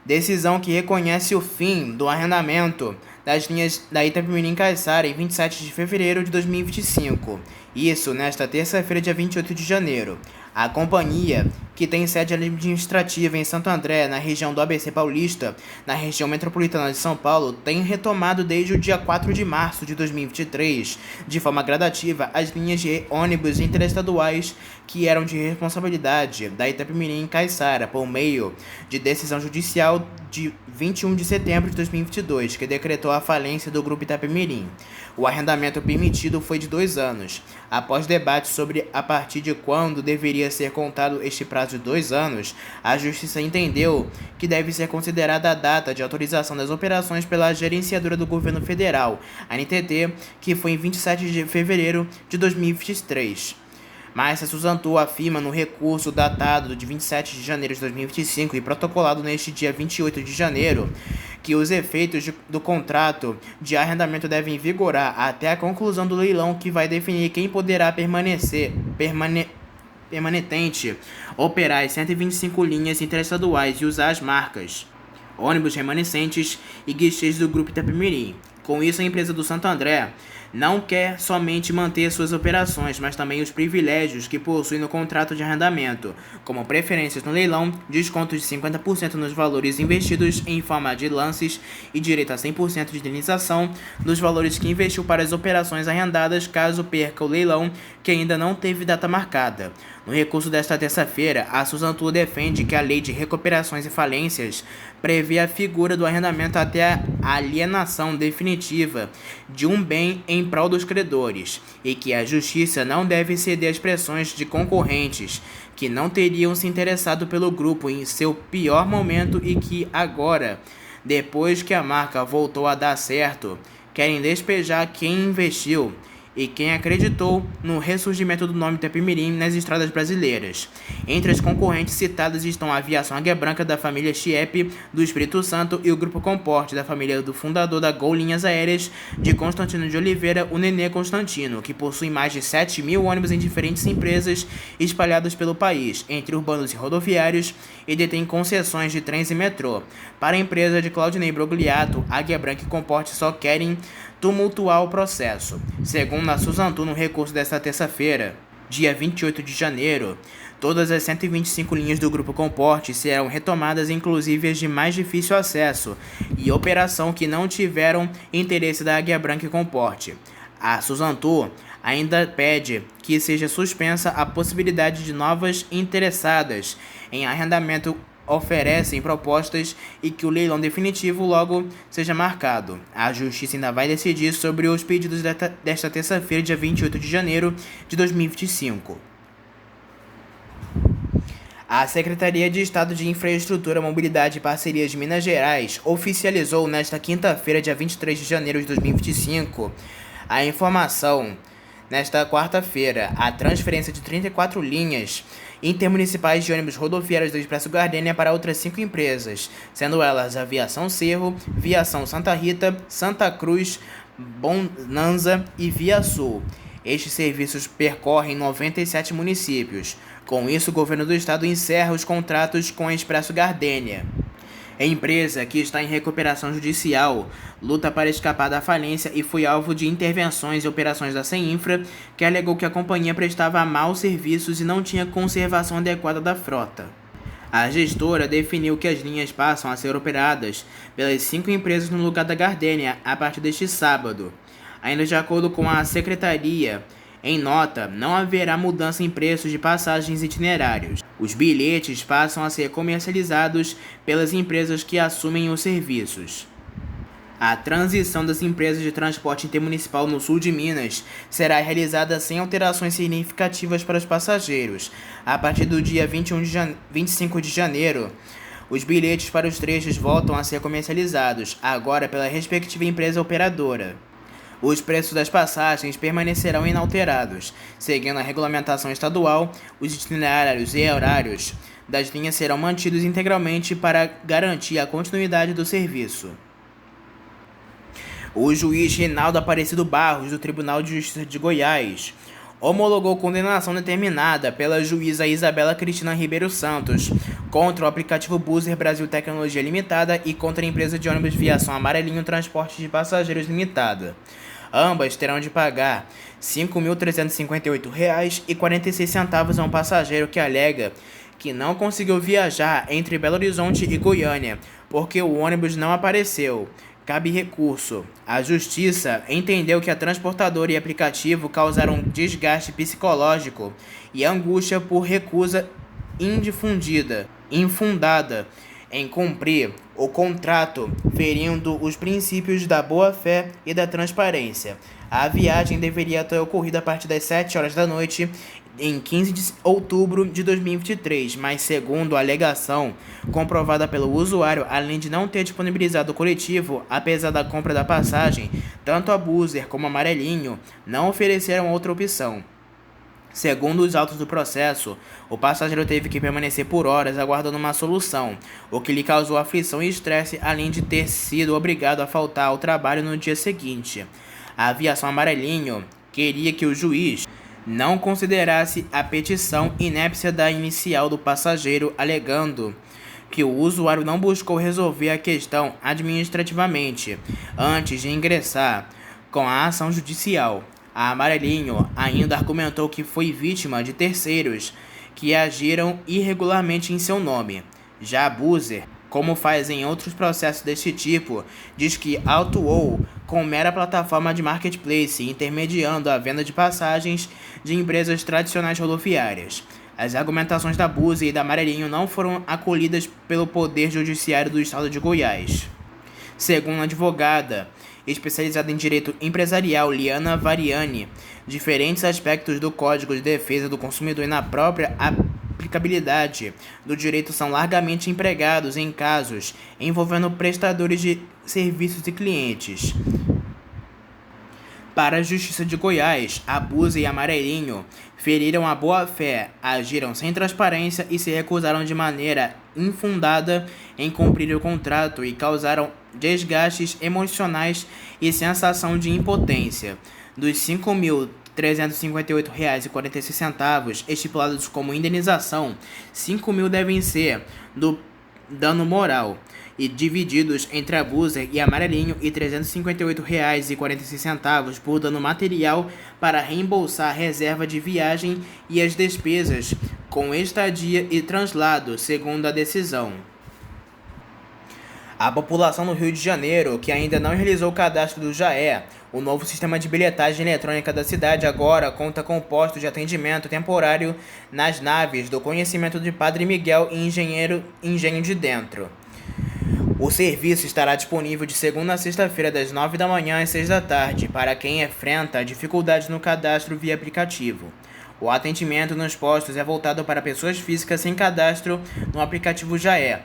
decisão que reconhece o fim do arrendamento das linhas da Itapemirim-Caiçara em 27 de fevereiro de 2025. Isso nesta terça-feira, dia 28 de janeiro. A companhia, que tem sede administrativa em Santo André, na região do ABC Paulista, na região metropolitana de São Paulo, tem retomado desde o dia 4 de março de 2023, de forma gradativa, as linhas de ônibus interestaduais que eram de responsabilidade da Itapemirim e Caiçara, por meio de decisão judicial de 21 de setembro de 2022, que decretou a falência do Grupo Itapemirim. O arrendamento permitido foi de 2 anos. Após debate sobre a partir de quando deveria ser contado este prazo de 2 anos, a Justiça entendeu que deve ser considerada a data de autorização das operações pela gerenciadora do governo federal, a ANTT, que foi em 27 de fevereiro de 2023. Mas a Suzantu afirma no recurso datado de 27 de janeiro de 2025 e protocolado neste dia 28 de janeiro que os efeitos do contrato de arrendamento devem vigorar até a conclusão do leilão, que vai definir quem poderá permanente operar as 125 linhas interestaduais e usar as marcas ônibus remanescentes e guichês do Grupo Itapemirim. Com isso, a empresa do Santo André não quer somente manter suas operações, mas também os privilégios que possui no contrato de arrendamento, como preferências no leilão, descontos de 50% nos valores investidos em forma de lances e direito a 100% de indenização dos valores que investiu para as operações arrendadas caso perca o leilão, que ainda não teve data marcada. No recurso desta terça-feira, a Suzantu defende que a Lei de Recuperações e Falências prevê a figura do arrendamento até a alienação definitiva de um bem em prol dos credores, e que a Justiça não deve ceder às pressões de concorrentes que não teriam se interessado pelo grupo em seu pior momento e que agora, depois que a marca voltou a dar certo, querem despejar quem investiu e quem acreditou no ressurgimento do nome Itapemirim nas estradas brasileiras. Entre as concorrentes citadas estão a Aviação Águia Branca, da família Chiep, do Espírito Santo, e o Grupo Comporte, da família do fundador da Gol Linhas Aéreas, de Constantino de Oliveira, o Nenê Constantino, que possui mais de 7.000 ônibus em diferentes empresas espalhados pelo país, entre urbanos e rodoviários, e detém concessões de trens e metrô. Para a empresa de Claudinei Brogliato, Águia Branca e Comporte só querem tumultuar o processo. Segundo a Suzantu, no recurso desta terça-feira, dia 28 de janeiro, todas as 125 linhas do Grupo Comporte serão retomadas, inclusive as de mais difícil acesso e operação que não tiveram interesse da Águia Branca e Comporte. A Suzantu ainda pede que seja suspensa a possibilidade de novas interessadas em arrendamento oferecem propostas e que o leilão definitivo logo seja marcado. A Justiça ainda vai decidir sobre os pedidos desta terça-feira, dia 28 de janeiro de 2025. A Secretaria de Estado de Infraestrutura, Mobilidade e Parcerias de Minas Gerais oficializou nesta quinta-feira, dia 23 de janeiro de 2025, a informação, nesta quarta-feira, a transferência de 34 linhas intermunicipais de ônibus rodoviários do Expresso Gardênia para outras 5 empresas, sendo elas Aviação Cerro, Viação Santa Rita, Santa Cruz, Bonanza e Via Sul. Estes serviços percorrem 97 municípios. Com isso, o governo do estado encerra os contratos com a Expresso Gardênia. A empresa, que está em recuperação judicial, luta para escapar da falência e foi alvo de intervenções e operações da CEINFRA, que alegou que a companhia prestava maus serviços e não tinha conservação adequada da frota. A gestora definiu que as linhas passam a ser operadas pelas 5 empresas no lugar da Gardênia a partir deste sábado. Ainda de acordo com a secretaria, em nota, não haverá mudança em preços de passagens e itinerários. Os bilhetes passam a ser comercializados pelas empresas que assumem os serviços. A transição das empresas de transporte intermunicipal no sul de Minas será realizada sem alterações significativas para os passageiros. A partir do dia 25 de janeiro, os bilhetes para os trechos voltam a ser comercializados, agora pela respectiva empresa operadora. Os preços das passagens permanecerão inalterados. Seguindo a regulamentação estadual, os itinerários e horários das linhas serão mantidos integralmente para garantir a continuidade do serviço. O juiz Reinaldo Aparecido Barros, do Tribunal de Justiça de Goiás, homologou condenação determinada pela juíza Isabela Cristina Ribeiro Santos contra o aplicativo Buser Brasil Tecnologia Limitada e contra a empresa de ônibus Viação Amarelinho Transporte de Passageiros Limitada. Ambas terão de pagar R$ 5.358,46 a um passageiro que alega que não conseguiu viajar entre Belo Horizonte e Goiânia porque o ônibus não apareceu. cabe recurso. A Justiça entendeu que a transportadora e aplicativo causaram desgaste psicológico e angústia por recusa infundada em cumprir o contrato, ferindo os princípios da boa-fé e da transparência. A viagem deveria ter ocorrido a partir das 7 horas da noite em 15 de outubro de 2023, mas segundo a alegação comprovada pelo usuário, além de não ter disponibilizado o coletivo, apesar da compra da passagem, tanto a Buzzer como a Amarelinho não ofereceram outra opção. Segundo os autos do processo, o passageiro teve que permanecer por horas aguardando uma solução, o que lhe causou aflição e estresse, além de ter sido obrigado a faltar ao trabalho no dia seguinte. A aviação Amarelinho queria que o juiz não considerasse a petição inépcia da inicial do passageiro, alegando que o usuário não buscou resolver a questão administrativamente antes de ingressar com a ação judicial. A Amarelinho ainda argumentou que foi vítima de terceiros que agiram irregularmente em seu nome. Já a Buzzer, como faz em outros processos deste tipo, diz que atuou com mera plataforma de marketplace, intermediando a venda de passagens de empresas tradicionais rodoviárias. As argumentações da Buzzer e da Amarelinho não foram acolhidas pelo Poder Judiciário do Estado de Goiás. Segundo a advogada especializada em direito empresarial Liana Variani, diferentes aspectos do Código de Defesa do Consumidor e na própria aplicabilidade do direito são largamente empregados em casos envolvendo prestadores de serviços e clientes. Para a Justiça de Goiás, a Buzzer e a Amarelinho feriram a boa-fé, agiram sem transparência e se recusaram de maneira infundada em cumprir o contrato e causaram desgastes emocionais e sensação de impotência. Dos R$ 5.358,46 estipulados como indenização, R$ 5.000 devem ser do dano moral e divididos entre a Buzzer e a Amarelinho e R$ 358,46 por dano material para reembolsar a reserva de viagem e as despesas com estadia e translado, segundo a decisão. A população do Rio de Janeiro, que ainda não realizou o cadastro do JAE, o novo sistema de bilhetagem eletrônica da cidade, agora conta com posto de atendimento temporário nas naves do Conhecimento de Padre Miguel e Engenho de Dentro. O serviço estará disponível de segunda a sexta-feira, das 9 da manhã às 6 da tarde, para quem enfrenta dificuldades no cadastro via aplicativo. O atendimento nos postos é voltado para pessoas físicas sem cadastro no aplicativo JAE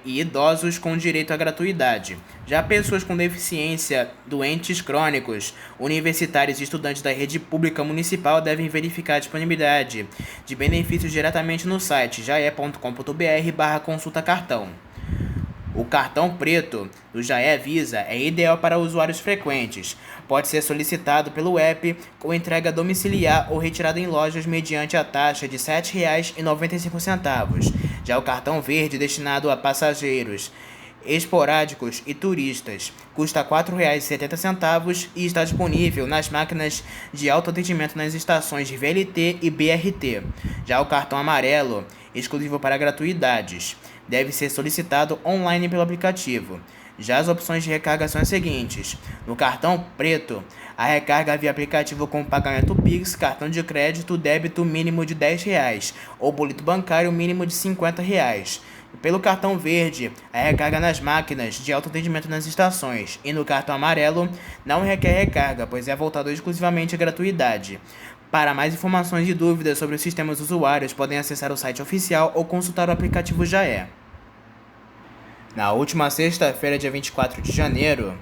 e idosos com direito à gratuidade. Já pessoas com deficiência, doentes crônicos, universitários e estudantes da rede pública municipal devem verificar a disponibilidade de benefícios diretamente no site jae.com.br/consulta-cartão. O cartão preto do JAE Visa é ideal para usuários frequentes. Pode ser solicitado pelo app com entrega domiciliar ou retirada em lojas mediante a taxa de R$ 7,95. Já o cartão verde, destinado a passageiros esporádicos e turistas, custa R$ 4,70 e está disponível nas máquinas de autoatendimento nas estações de VLT e BRT. Já o cartão amarelo, exclusivo para gratuidades, deve ser solicitado online pelo aplicativo. Já as opções de recarga são as seguintes: no cartão preto, a recarga via aplicativo com pagamento Pix, cartão de crédito, débito mínimo de R$ 10 ou boleto bancário mínimo de R$ 50. Pelo cartão verde, a recarga nas máquinas de autoatendimento nas estações, e no cartão amarelo não requer recarga, pois é voltado exclusivamente à gratuidade. Para mais informações e dúvidas sobre os sistemas usuários, podem acessar o site oficial ou consultar o aplicativo JAE. Na última sexta-feira, dia 24 de janeiro,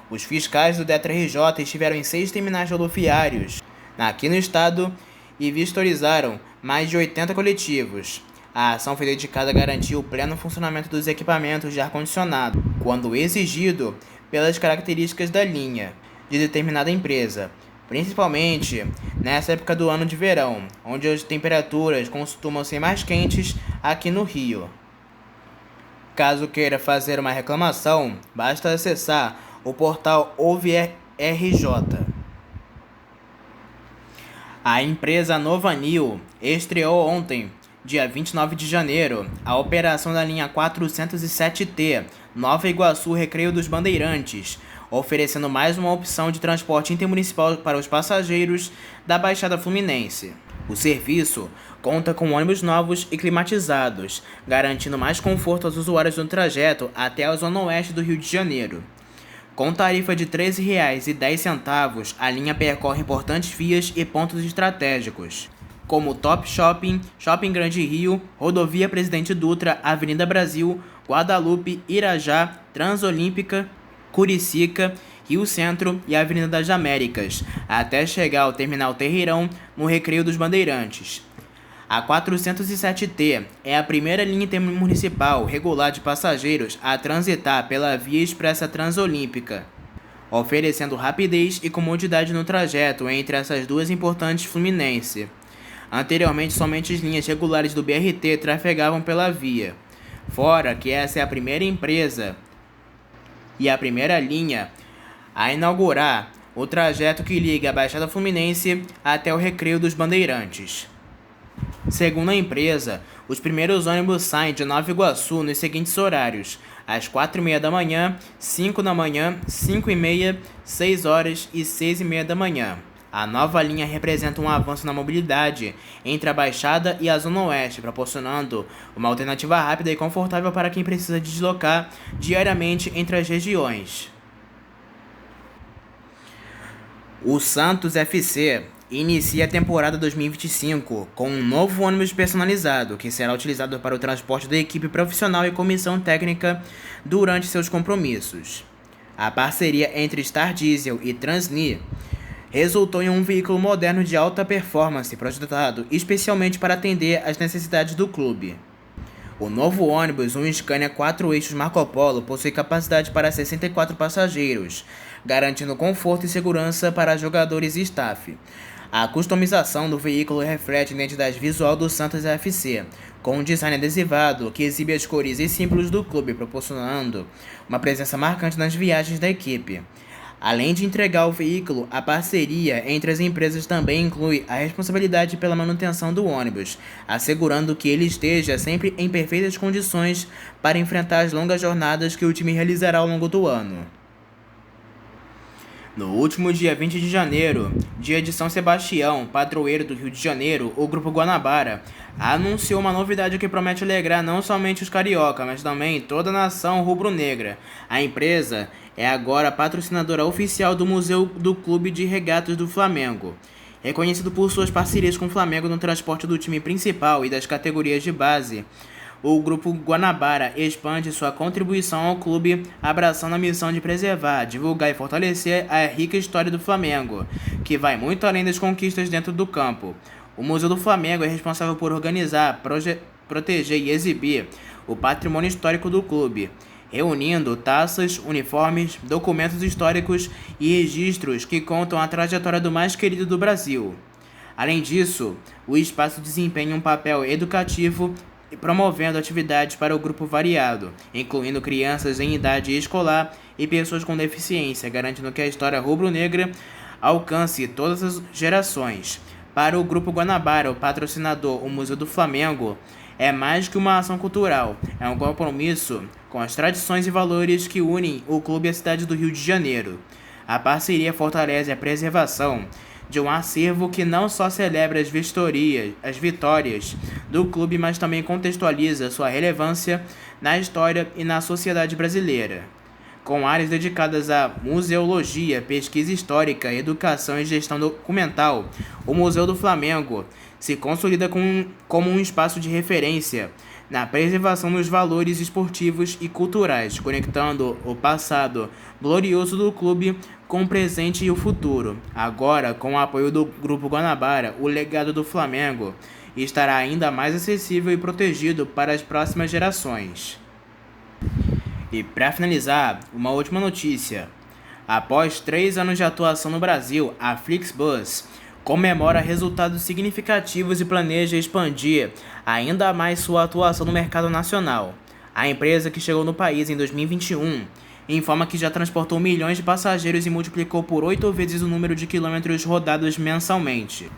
os fiscais do DETRA-RJ estiveram em 6 terminais rodoviários aqui no estado e vistorizaram mais de 80 coletivos. A ação foi dedicada a garantir o pleno funcionamento dos equipamentos de ar-condicionado, quando exigido pelas características da linha de determinada empresa, principalmente nessa época do ano de verão, onde as temperaturas costumam ser mais quentes aqui no Rio. Caso queira fazer uma reclamação, basta acessar o portal OuveRJ. A empresa Novanil estreou ontem, dia 29 de janeiro, a operação da linha 407T Nova Iguaçu Recreio dos Bandeirantes, oferecendo mais uma opção de transporte intermunicipal para os passageiros da Baixada Fluminense. O serviço conta com ônibus novos e climatizados, garantindo mais conforto aos usuários no trajeto até a zona oeste do Rio de Janeiro. Com tarifa de R$ 13,10, a linha percorre importantes vias e pontos estratégicos, como Top Shopping, Shopping Grande Rio, Rodovia Presidente Dutra, Avenida Brasil, Guadalupe, Irajá, Transolímpica, Curicica, Rio Centro e Avenida das Américas, até chegar ao Terminal Terreirão, no Recreio dos Bandeirantes. A 407T é a primeira linha intermunicipal regular de passageiros a transitar pela Via Expressa Transolímpica, oferecendo rapidez e comodidade no trajeto entre essas duas importantes Fluminense. Anteriormente, somente as linhas regulares do BRT trafegavam pela via, fora que essa é a primeira empresa e a primeira linha a inaugurar o trajeto que liga a Baixada Fluminense até o Recreio dos Bandeirantes. Segundo a empresa, os primeiros ônibus saem de Nova Iguaçu nos seguintes horários: às 4h30 da manhã, 5 da manhã, 5h30, 6 horas e 6h30 da manhã. A nova linha representa um avanço na mobilidade entre a Baixada e a Zona Oeste, proporcionando uma alternativa rápida e confortável para quem precisa deslocar diariamente entre as regiões. O Santos FC inicia a temporada 2025 com um novo ônibus personalizado, que será utilizado para o transporte da equipe profissional e comissão técnica durante seus compromissos. A parceria entre Star Diesel e Transni resultou em um veículo moderno de alta performance, projetado especialmente para atender às necessidades do clube. O novo ônibus, um Scania 4 eixos Marco Polo, possui capacidade para 64 passageiros, garantindo conforto e segurança para jogadores e staff. A customização do veículo reflete a identidade visual do Santos FC, com um design adesivado que exibe as cores e símbolos do clube, proporcionando uma presença marcante nas viagens da equipe. Além de entregar o veículo, a parceria entre as empresas também inclui a responsabilidade pela manutenção do ônibus, assegurando que ele esteja sempre em perfeitas condições para enfrentar as longas jornadas que o time realizará ao longo do ano. No último dia 20 de janeiro, dia de São Sebastião, padroeiro do Rio de Janeiro, o Grupo Guanabara anunciou uma novidade que promete alegrar não somente os carioca, mas também toda a nação rubro-negra. A empresa é agora patrocinadora oficial do Museu do Clube de Regatas do Flamengo, reconhecido por suas parcerias com o Flamengo no transporte do time principal e das categorias de base. O Grupo Guanabara expande sua contribuição ao clube, abraçando a missão de preservar, divulgar e fortalecer a rica história do Flamengo, que vai muito além das conquistas dentro do campo. O Museu do Flamengo é responsável por organizar, proteger e exibir o patrimônio histórico do clube, reunindo taças, uniformes, documentos históricos e registros que contam a trajetória do mais querido do Brasil. Além disso, o espaço desempenha um papel educativo, promovendo atividades para o grupo variado, incluindo crianças em idade escolar e pessoas com deficiência, garantindo que a história rubro-negra alcance todas as gerações. Para o Grupo Guanabara, o patrocinador, o Museu do Flamengo, é mais que uma ação cultural, é um compromisso com as tradições e valores que unem o clube à cidade do Rio de Janeiro. A parceria fortalece a preservação de um acervo que não só celebra as vitórias do clube, mas também contextualiza sua relevância na história e na sociedade brasileira. Com áreas dedicadas à museologia, pesquisa histórica, educação e gestão documental, o Museu do Flamengo se consolida como um espaço de referência na preservação dos valores esportivos e culturais, conectando o passado glorioso do clube com o presente e o futuro. Agora, com o apoio do Grupo Guanabara, o legado do Flamengo estará ainda mais acessível e protegido para as próximas gerações. E para finalizar, uma última notícia. Após 3 anos de atuação no Brasil, a Flixbus comemora resultados significativos e planeja expandir ainda mais sua atuação no mercado nacional. A empresa, que chegou no país em 2021, informa que já transportou milhões de passageiros e multiplicou por 8 vezes o número de quilômetros rodados mensalmente.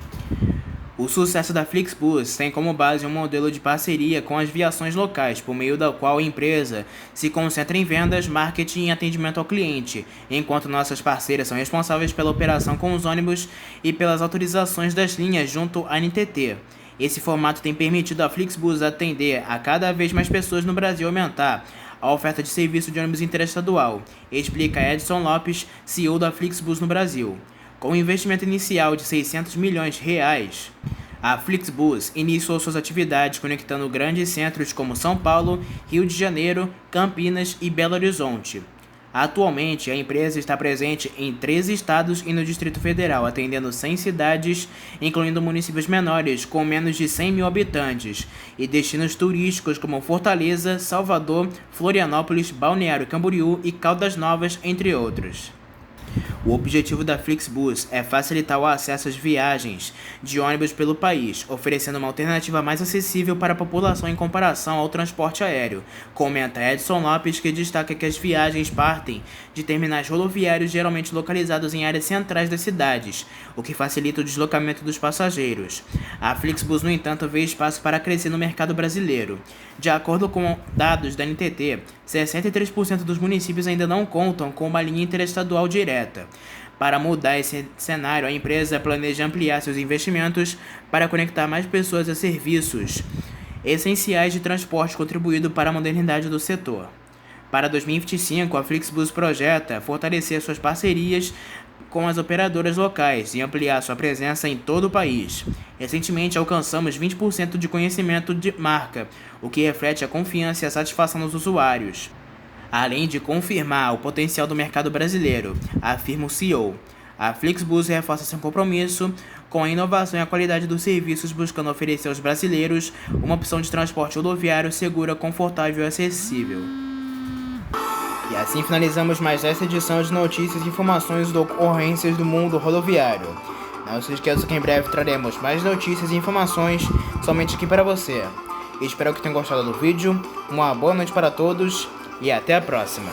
O sucesso da Flixbus tem como base um modelo de parceria com as viações locais, por meio da qual a empresa se concentra em vendas, marketing e atendimento ao cliente, enquanto nossas parceiras são responsáveis pela operação com os ônibus e pelas autorizações das linhas junto à NTT. Esse formato tem permitido à Flixbus atender a cada vez mais pessoas no Brasil e aumentar a oferta de serviço de ônibus interestadual, explica Edson Lopes, CEO da Flixbus no Brasil. Com um investimento inicial de R$600 milhões, a Flixbus iniciou suas atividades conectando grandes centros como São Paulo, Rio de Janeiro, Campinas e Belo Horizonte. Atualmente, a empresa está presente em 13 estados e no Distrito Federal, atendendo 100 cidades, incluindo municípios menores com menos de 100 mil habitantes, e destinos turísticos como Fortaleza, Salvador, Florianópolis, Balneário Camboriú e Caldas Novas, entre outros. O objetivo da Flixbus é facilitar o acesso às viagens de ônibus pelo país, oferecendo uma alternativa mais acessível para a população em comparação ao transporte aéreo, comenta Edson Lopes, que destaca que as viagens partem de terminais rodoviários geralmente localizados em áreas centrais das cidades, o que facilita o deslocamento dos passageiros. A Flixbus, no entanto, vê espaço para crescer no mercado brasileiro. De acordo com dados da NTT, 63% dos municípios ainda não contam com uma linha interestadual direta. Para mudar esse cenário, a empresa planeja ampliar seus investimentos para conectar mais pessoas a serviços essenciais de transporte, contribuindo para a modernidade do setor. Para 2025, a Flixbus projeta fortalecer suas parcerias com as operadoras locais e ampliar sua presença em todo o país. Recentemente, alcançamos 20% de conhecimento de marca, o que reflete a confiança e a satisfação dos usuários, além de confirmar o potencial do mercado brasileiro, afirma o CEO. A Flixbus reforça seu compromisso com a inovação e a qualidade dos serviços, buscando oferecer aos brasileiros uma opção de transporte rodoviário segura, confortável e acessível. E assim finalizamos mais essa edição de notícias, informações e ocorrências do mundo rodoviário. Não se esqueça que em breve traremos mais notícias e informações somente aqui para você. Espero que tenham gostado do vídeo, uma boa noite para todos e até a próxima.